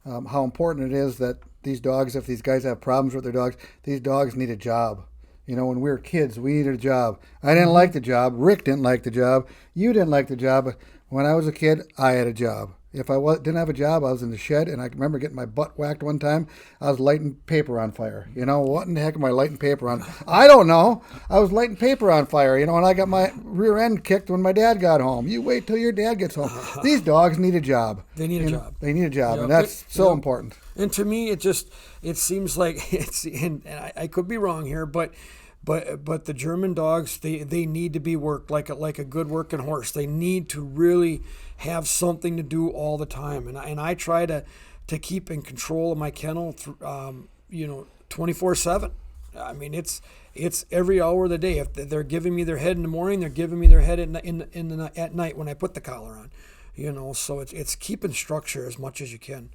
how important it is that these dogs, if these guys have problems with their dogs, these dogs need a job. When we were kids, we needed a job. I didn't like the job. Rick didn't like the job. You didn't like the job. When I was a kid, I had a job. If I didn't have a job, I was in the shed, and I remember getting my butt whacked one time. I was lighting paper on fire. What in the heck am I lighting paper on? I don't know. I was lighting paper on fire, and I got my rear end kicked when my dad got home. You wait till your dad gets home. These dogs need a job. They need a job. They need a job, and that's so important. And to me, it seems like and I could be wrong here, but the German dogs, they need to be worked like a good working horse. They need to really have something to do all the time. And I try to keep in control of my kennel 24/7. I mean, it's every hour of the day. If they're giving me their head in the morning, they're giving me their head at night when I put the collar on. So it's keeping structure as much as you can.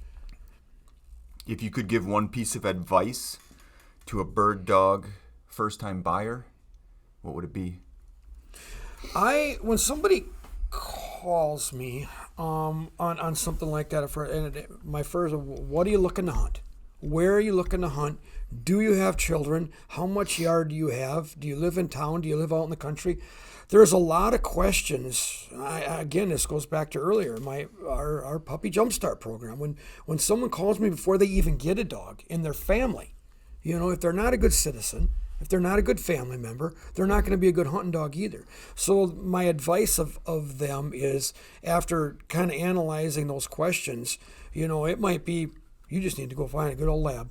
If you could give one piece of advice to a bird dog first-time buyer, what would it be? When somebody calls me on something like that, what are you looking to hunt? Where are you looking to hunt? Do you have children? How much yard do you have? Do you live in town? Do you live out in the country? There's a lot of questions. Again, this goes back to earlier, our puppy jumpstart program. When someone calls me before they even get a dog in their family, if they're not a good citizen, if they're not a good family member, they're not going to be a good hunting dog either. So my advice of them is, after kind of analyzing those questions, it might be, you just need to go find a good old lab.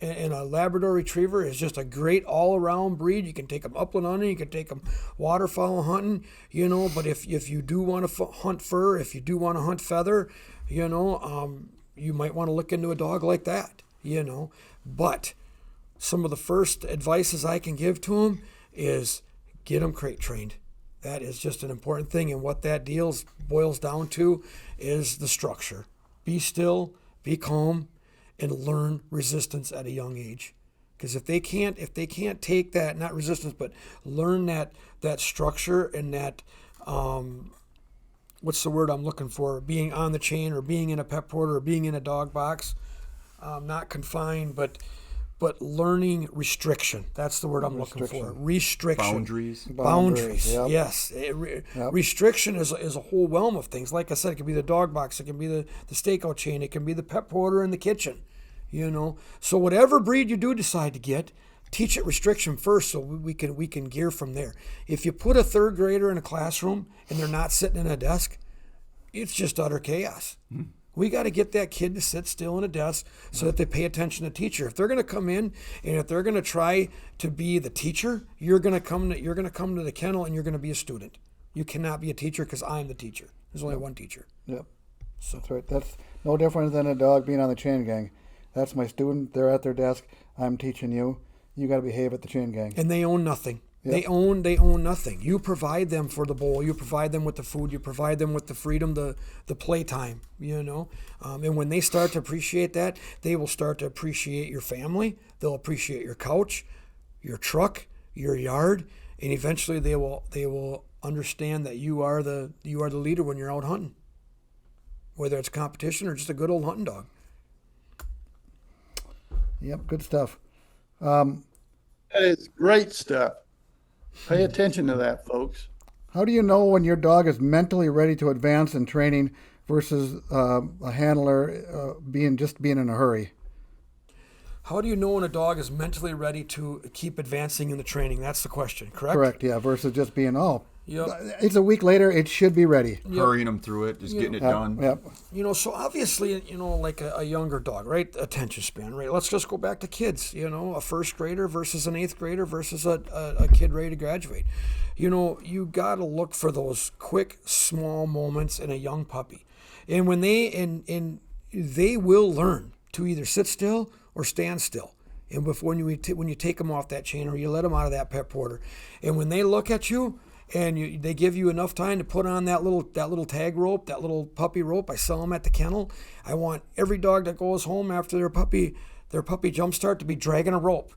And a Labrador Retriever is just a great all-around breed. You can take them upland hunting, you can take them waterfowl hunting, but if you do want to hunt fur, if you do want to hunt feather, you might want to look into a dog like that, But some of the first advices I can give to them is get them crate trained. That is just an important thing. And what that boils down to is the structure. Be still, be calm, and learn resistance at a young age. Because if they can't take that, not resistance, but learn that structure and that, what's the word I'm looking for? Being on the chain or being in a pet porter or being in a dog box, not confined, but learning restriction. That's the word I'm looking for. Restriction. Boundaries. Yep. Yes. Restriction is a whole realm of things. Like I said, it can be the dog box. It can be the stakeout chain. It can be the pet porter in the kitchen. So whatever breed you do decide to get, teach it restriction first so we can gear from there. If you put a third grader in a classroom and they're not sitting in a desk, it's just utter chaos. We got to get that kid to sit still in a desk so that they pay attention to teacher. If they're going to come in and if they're going to try to be the teacher, you're going to come to the kennel and you're going to be a student. You cannot be a teacher because I'm the teacher. There's only one teacher. Yep. So. That's right. That's no different than a dog being on the chain gang. That's my student. They're at their desk. I'm teaching you. You got to behave at the chain gang. And they own nothing. Yep. They own nothing. You provide them for the bowl. You provide them with the food. You provide them with the freedom, the playtime. And when they start to appreciate that, they will start to appreciate your family. They'll appreciate your couch, your truck, your yard, and eventually they will understand that you are the leader when you're out hunting, whether it's competition or just a good old hunting dog. Yep, good stuff. That is great stuff. Pay attention to that, folks. How do you know when your dog is mentally ready to advance in training versus a handler being in a hurry? How do you know when a dog is mentally ready to keep advancing in the training? That's the question, correct? Correct, yeah, versus just being, it's a week later, it should be ready. Yep. Hurrying them through it, just getting it done. Yep. So obviously, like a younger dog, right? Attention span, right? Let's just go back to kids, a first grader versus an eighth grader versus a kid ready to graduate. You got to look for those quick, small moments in a young puppy. And when they will learn to either sit still or stand still. And when you take them off that chain or you let them out of that pet porter, and when they look at you, and they give you enough time to put on that little tag rope, that little puppy rope. I sell them at the kennel. I want every dog that goes home after their puppy jump start to be dragging a rope.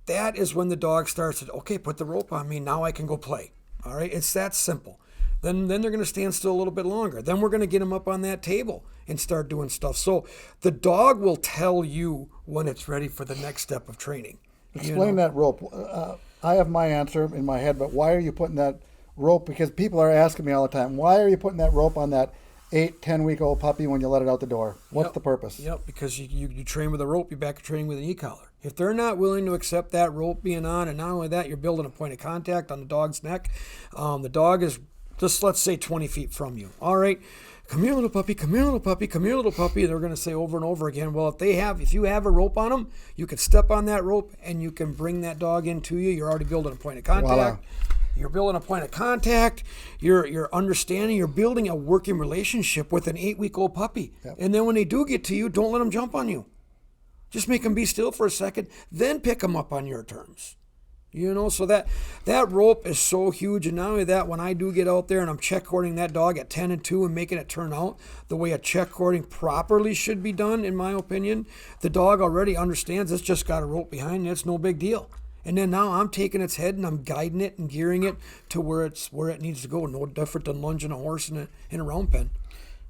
That is when the dog starts to, okay, put the rope on me. Now I can go play. All right, it's that simple. Then they're going to stand still a little bit longer. Then we're going to get them up on that table and start doing stuff. So the dog will tell you when it's ready for the next step of training. Explain that rope. I have my answer in my head, but why are you putting that rope? Because people are asking me all the time, why are you putting that rope on that 8-10-week-old puppy when you let it out the door? What's the purpose? Yep, because you train with a rope, you're back to training with an e-collar. If they're not willing to accept that rope being on, and not only that, you're building a point of contact on the dog's neck. The dog is just, let's say, 20 feet from you. All right, come here, little puppy, come here, little puppy, come here, little puppy. They're going to say over and over again, well, if you have a rope on them, you can step on that rope and you can bring that dog into you. You're already building a point of contact. Voila. You're building a point of contact. You're understanding. You're building a working relationship with an 8-week-old puppy. Yep. And then when they do get to you, don't let them jump on you. Just make them be still for a second, then pick them up on your terms. So that rope is so huge. And not only that, when I do get out there and I'm check cording that dog at 10 and 2 and making it turn out the way a check cording properly should be done, in my opinion, the dog already understands it's just got a rope behind it. It's no big deal. And then now I'm taking its head and I'm guiding it and gearing it to where it needs to go. No different than lunging a horse in a round pen.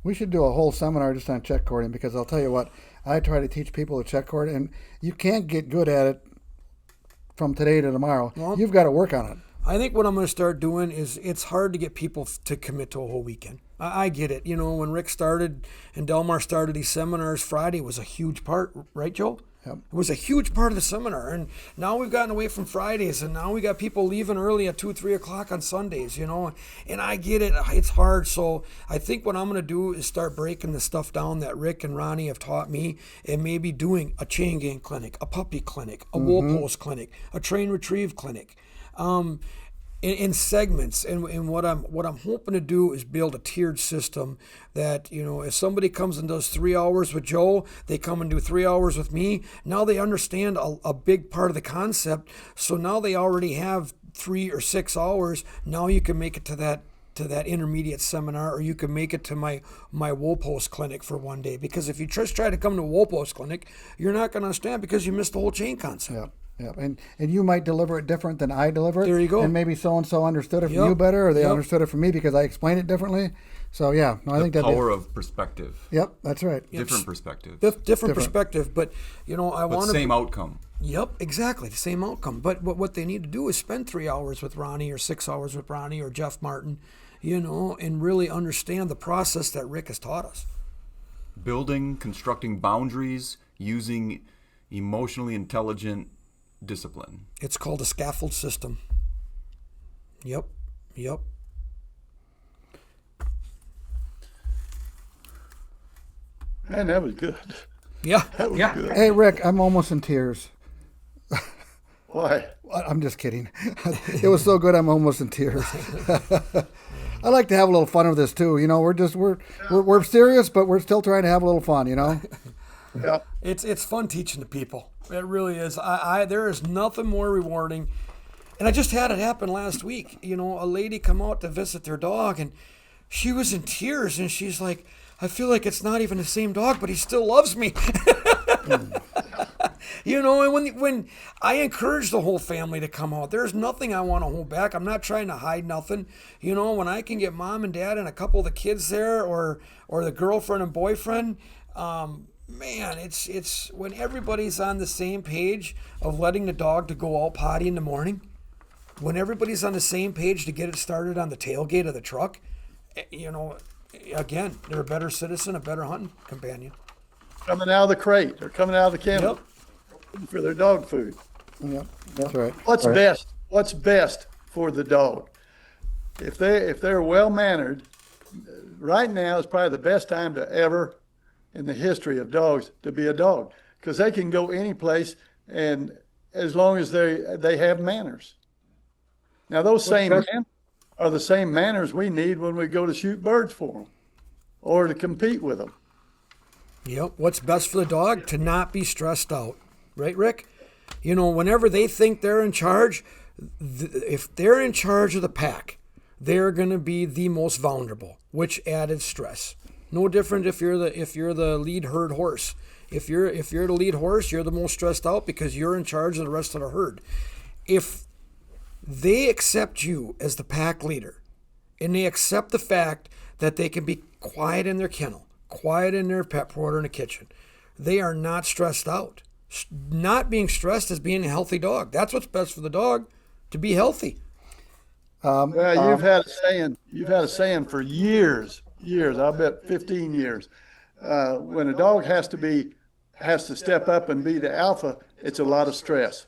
We should do a whole seminar just on check cording, because I'll tell you what, I try to teach people to check cord, and you can't get good at it from today to tomorrow. Well, you've got to work on it. I think what I'm going to start doing is, it's hard to get people to commit to a whole weekend. I get it. When Rick started and Delmar started these seminars, Friday was a huge part, right, Joe? Yep. It was a huge part of the seminar. And now we've gotten away from Fridays, and now we got people leaving early at 2-3 o'clock on Sundays, and I get it. It's hard. So I think what I'm going to do is start breaking the stuff down that Rick and Ronnie have taught me, and maybe doing a chain gang clinic, a puppy clinic, a wool post clinic, a train retrieve clinic. In segments, and what I'm hoping to do is build a tiered system that, if somebody comes and does 3 hours with Joe, they come and do 3 hours with me. Now they understand a big part of the concept, so now they already have 3 or 6 hours. Now you can make it to that intermediate seminar, or you can make it to my wool post clinic for one day. Because if you just try to come to a wool post clinic, you're not going to understand, because you missed the whole chain concept. Yeah. Yeah, and you might deliver it different than I deliver it. There you go. And maybe so and so understood it from you better, or they understood it from me because I explained it differently. So yeah, no, I think that power of perspective. Yep, that's right. Different perspective. Different perspective, but I want to same outcome. Yep, exactly the same outcome. But what they need to do is spend 3 hours with Ronnie or 6 hours with Ronnie or Jeff Martin, and really understand the process that Rick has taught us. Constructing boundaries, using emotionally intelligent discipline. It's called a scaffold system. Yep. Man, that was good. Yeah. That was good. Hey, Rick, I'm almost in tears. Why? I'm just kidding. It was so good, I'm almost in tears. I like to have a little fun with this too. We're serious, but we're still trying to have a little fun. Yeah. It's fun teaching the people. It really is. There is nothing more rewarding. And I just had it happen last week. A lady come out to visit their dog, and she was in tears, and she's like, I feel like it's not even the same dog, but he still loves me. And when I encourage the whole family to come out, there's nothing I want to hold back. I'm not trying to hide nothing. When I can get mom and dad and a couple of the kids there, or the girlfriend and boyfriend, man, it's when everybody's on the same page of letting the dog to go out potty in the morning, when everybody's on the same page to get it started on the tailgate of the truck, again, they're a better citizen, a better hunting companion. Coming out of the crate or coming out of the kennel for their dog food. Yep, that's right. What's best? What's best for the dog? If they're well mannered, right now is probably the best time to ever in the history of dogs to be a dog, because they can go any place, and as long as they have manners. Now those same manners are the same manners we need when we go to shoot birds for them or to compete with them. Yep. What's best for the dog? To not be stressed out. Right, Rick? Whenever they think they're in charge, if they're in charge of the pack, they're going to be the most vulnerable, which added stress. No different if you're the lead herd horse. If you're the lead horse, you're the most stressed out because you're in charge of the rest of the herd. If they accept you as the pack leader, and they accept the fact that they can be quiet in their kennel, quiet in their pet porter in the kitchen, they are not stressed out. Not being stressed is being a healthy dog. That's what's best for the dog, to be healthy. Well, you've had a saying for years, I bet 15 years. When a dog has to step up and be the alpha, it's a lot of stress.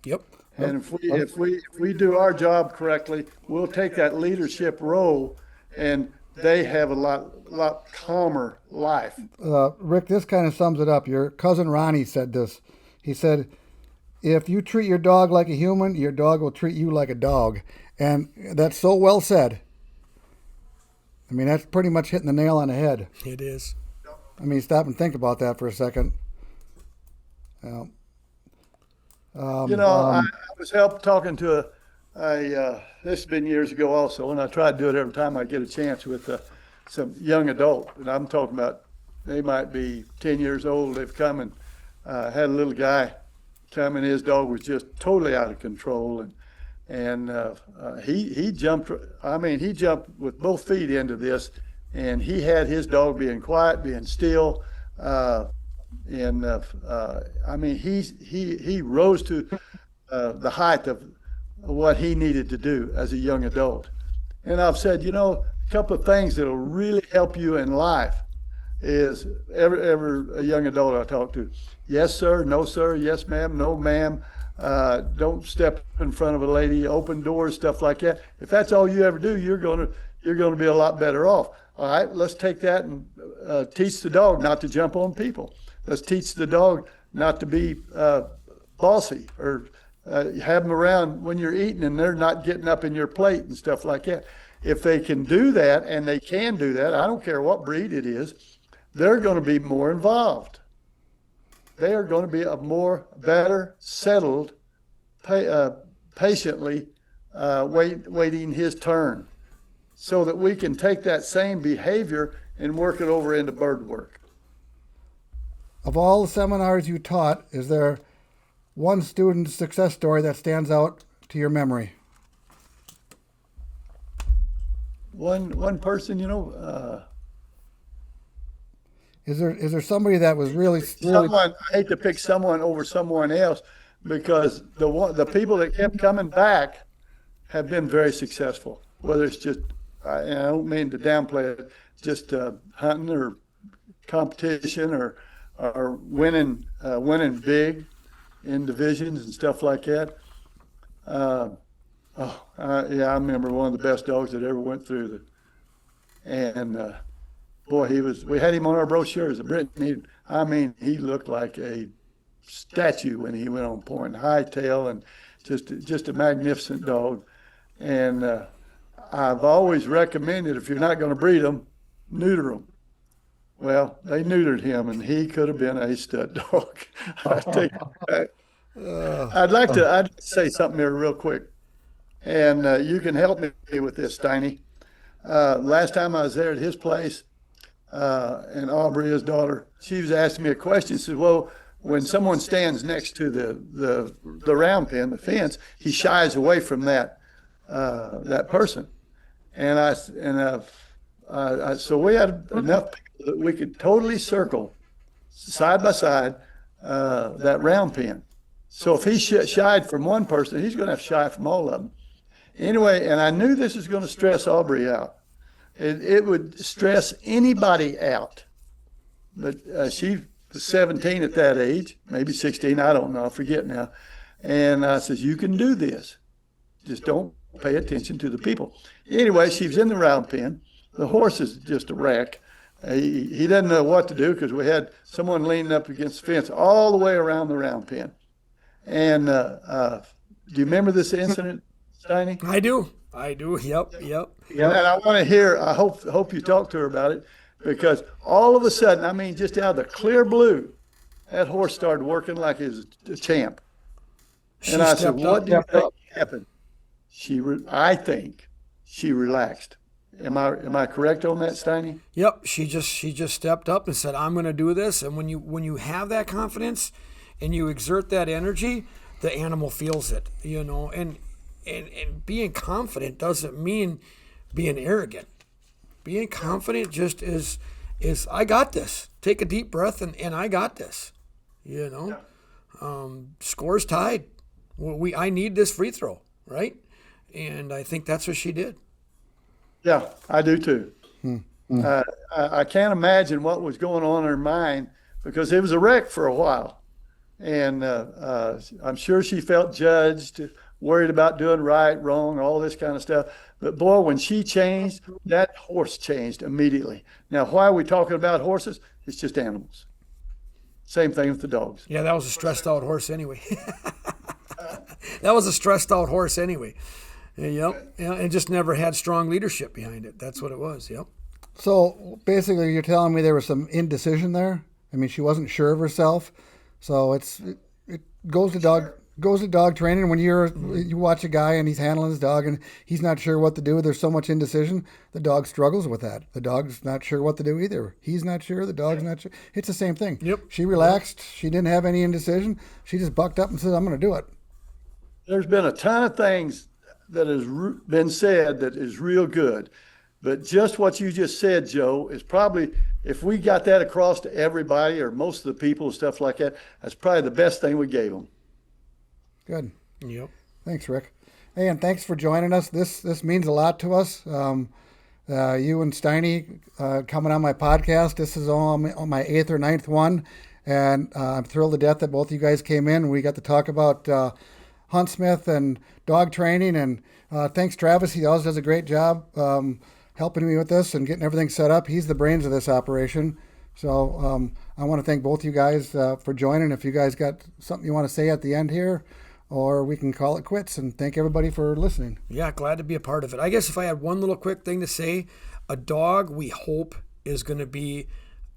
Yep. And if we do our job correctly, we'll take that leadership role, and they have a lot calmer life. Rick, this kind of sums it up. Your cousin Ronnie said this. He said, if you treat your dog like a human, your dog will treat you like a dog. And that's so well said. I mean, that's pretty much hitting the nail on the head. It is. I mean, stop and think about that for a second. I was talking to this has been years ago also, and I try to do it every time I get a chance with some young adult. And I'm talking about, they might be 10 years old. They've come and had a little guy come, and his dog was just totally out of control. And he jumped, he jumped with both feet into this, and he had his dog being quiet, being still. He rose to the height of what he needed to do as a young adult. And I've said, a couple of things that'll really help you in life is every young adult I talk to, yes sir, no sir, yes ma'am, no ma'am, don't step in front of a lady, open doors, stuff like that. If that's all you ever do, you're going to be a lot better off. All right, let's take that and teach the dog not to jump on people. Let's teach the dog not to be bossy, or have them around when you're eating and they're not getting up in your plate and stuff like that. If they can do that, and they can do that, I don't care what breed it is, they're going to be more involved. They are going to be a better settled, patiently waiting his turn, so that we can take that same behavior and work it over into bird work. Of all the seminars you taught, is there one student's success story that stands out to your memory? One person, Is there somebody that was really I hate to pick someone over someone else, because the people that kept coming back have been very successful. Whether it's just, I don't mean to downplay it, just hunting or competition or winning big in divisions and stuff like that. I remember one of the best dogs that ever went through boy, we had him on our brochures. Britain, he looked like a statue when he went on point, high tail, and just a magnificent dog. And I've always recommended, if you're not going to breed them, neuter them. Well, they neutered him, and he could have been a stud dog. I'd like to say something here real quick, and you can help me with this, Steiny. Last time I was there at his place, and Aubrey, his daughter, she was asking me a question. She said, well, when someone stands next to the round pen, the fence, he shies away from that person. And so we had enough people that we could totally circle side by side that round pen. So if he shied from one person, he's going to have to shy from all of them. Anyway, and I knew this was going to stress Aubrey out. It would stress anybody out. But she was 17 at that age, maybe 16, I don't know, I forget now. And I says, you can do this. Just don't pay attention to the people. Anyway, she was in the round pen. The horse is just a wreck. He doesn't know what to do, because we had someone leaning up against the fence all the way around the round pen. And do you remember this incident, Steiny? I do. Yep. Yeah, and I want to hear. I hope you talk to her about it, because all of a sudden, just out of the clear blue, that horse started working like he was a champ. And I said, "What do you think happened?" I think she relaxed. Am I correct on that, Steiny? Yep. She just stepped up and said, "I'm going to do this." And when you have that confidence and you exert that energy, the animal feels it. And being confident doesn't mean being arrogant. Being confident just is I got this. Take a deep breath and I got this. Score's tied. I need this free throw, right? And I think that's what she did. Yeah, I do too. I can't imagine what was going on in her mind, because it was a wreck for a while. And I'm sure she felt judged, worried about doing right, wrong, all this kind of stuff. But boy, when she changed, that horse changed immediately. Now, why are we talking about horses? It's just animals. Same thing with the dogs. Yeah, that was a stressed out horse anyway. Yep. Yeah, and just never had strong leadership behind it. That's what it was. Yep. So basically, you're telling me there was some indecision there? She wasn't sure of herself. So it goes to dog training. When you watch a guy and he's handling his dog and he's not sure what to do, there's so much indecision, the dog struggles with that. The dog's not sure what to do either. He's not sure, the dog's not sure. It's the same thing. Yep. She relaxed. She didn't have any indecision. She just bucked up and said, I'm going to do it. There's been a ton of things that has been said that is real good. But just what you just said, Joe, is probably, if we got that across to everybody or most of the people and stuff like that, that's probably the best thing we gave them. Good. Yep. Thanks, Rick. Hey, and thanks for joining us. This means a lot to us. You and Steiny coming on my podcast. This is on my 8th or 9th one, and I'm thrilled to death that both of you guys came in. We got to talk about huntsmith and dog training, and thanks, Travis. He always does a great job helping me with this and getting everything set up. He's the brains of this operation. So I want to thank both you guys for joining. If you guys got something you want to say at the end here, or we can call it quits, and thank everybody for listening. Yeah, glad to be a part of it. I guess if I had one little quick thing to say, a dog we hope is going to be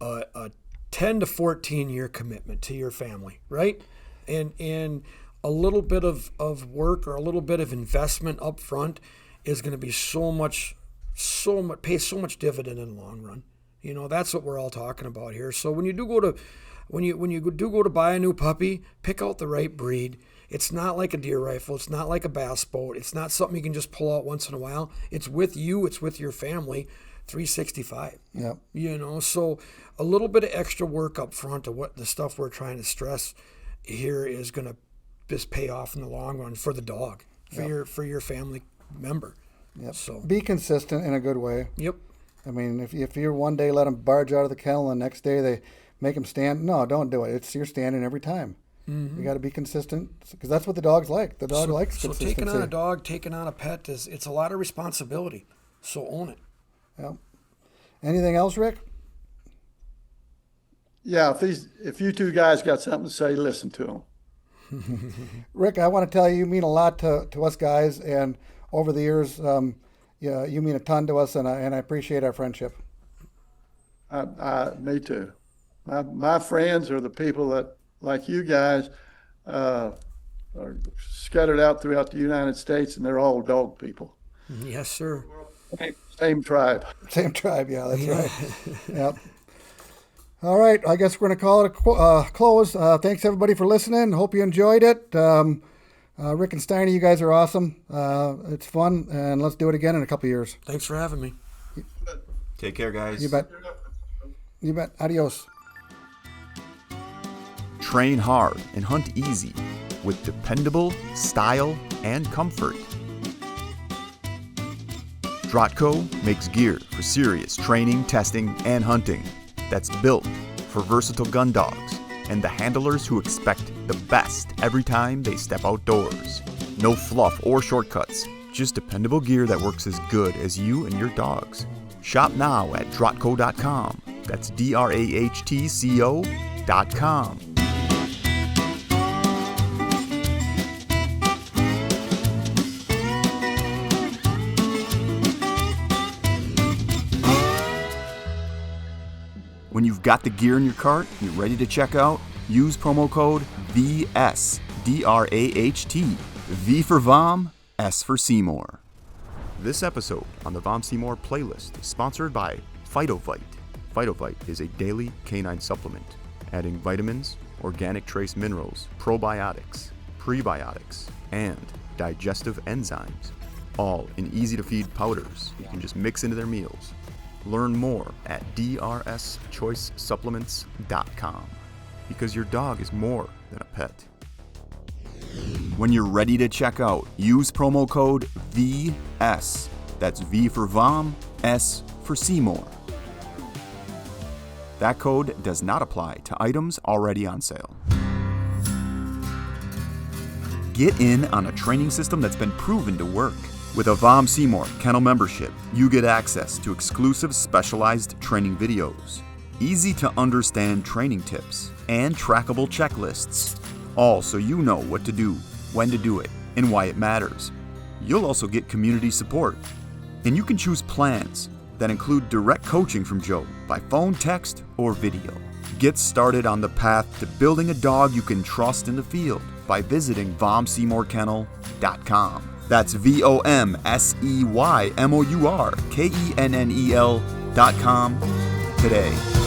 a 10 to 14 year commitment to your family, right? And a little bit of work or a little bit of investment up front is going to be pay so much dividend in the long run. That's what we're all talking about here. So when you do go to when you do go to buy a new puppy, pick out the right breed. It's not like a deer rifle. It's not like a bass boat. It's not something you can just pull out once in a while. It's with you. It's with your family, 365. Yep. So a little bit of extra work up front of what the stuff we're trying to stress here is going to just pay off in the long run for the dog, for your family member. Yep. So be consistent in a good way. Yep. I mean, if you're one day let them barge out of the kennel and the next day they make them stand, no, don't do it. You're standing every time. You got to be consistent because that's what the dog's like. The dog likes consistency. So taking on a dog, taking on a pet it's a lot of responsibility. So own it. Yeah. Anything else, Rick? Yeah, if you two guys got something to say, listen to them. Rick, I want to tell you mean a lot to us guys, and over the years, you mean a ton to us, and I appreciate our friendship. Me too. My friends are the people that, like you guys, are scattered out throughout the United States, and they're all dog people. Yes, sir. Same tribe. Same tribe, yeah, that's right. Yep. All right, I guess we're going to call it a close. Thanks, everybody, for listening. Hope you enjoyed it. Rick and Steiny, you guys are awesome. It's fun, and let's do it again in a couple years. Thanks for having me. Take care, guys. You bet. You bet. Adios. Train hard and hunt easy with dependable style and comfort. Drahtco makes gear for serious training, testing, and hunting that's built for versatile gun dogs and the handlers who expect the best every time they step outdoors. No fluff or shortcuts, just dependable gear that works as good as you and your dogs. Shop now at drahtco.com. That's DRAHTCO.com. When you've got the gear in your cart, you're ready to check out, use promo code VS, DRAHT, V for Vom, S for Seymour. This episode on the Vom Seymour playlist is sponsored by Phytovite. Phytovite is a daily canine supplement, adding vitamins, organic trace minerals, probiotics, prebiotics, and digestive enzymes, all in easy-to-feed powders you can just mix into their meals. Learn more at drschoicesupplements.com because your dog is more than a pet. When you're ready to check out, use promo code VS. That's V for Vom, S for Seymour. That code does not apply to items already on sale. Get in on a training system that's been proven to work. With a Vom Seymour kennel membership, you get access to exclusive specialized training videos, easy to understand training tips, and trackable checklists, all so you know what to do, when to do it, and why it matters. You'll also get community support, and you can choose plans that include direct coaching from Joe by phone, text, or video. Get started on the path to building a dog you can trust in the field by visiting VomSeymourKennel.com. That's VomSeymourKennel.com today.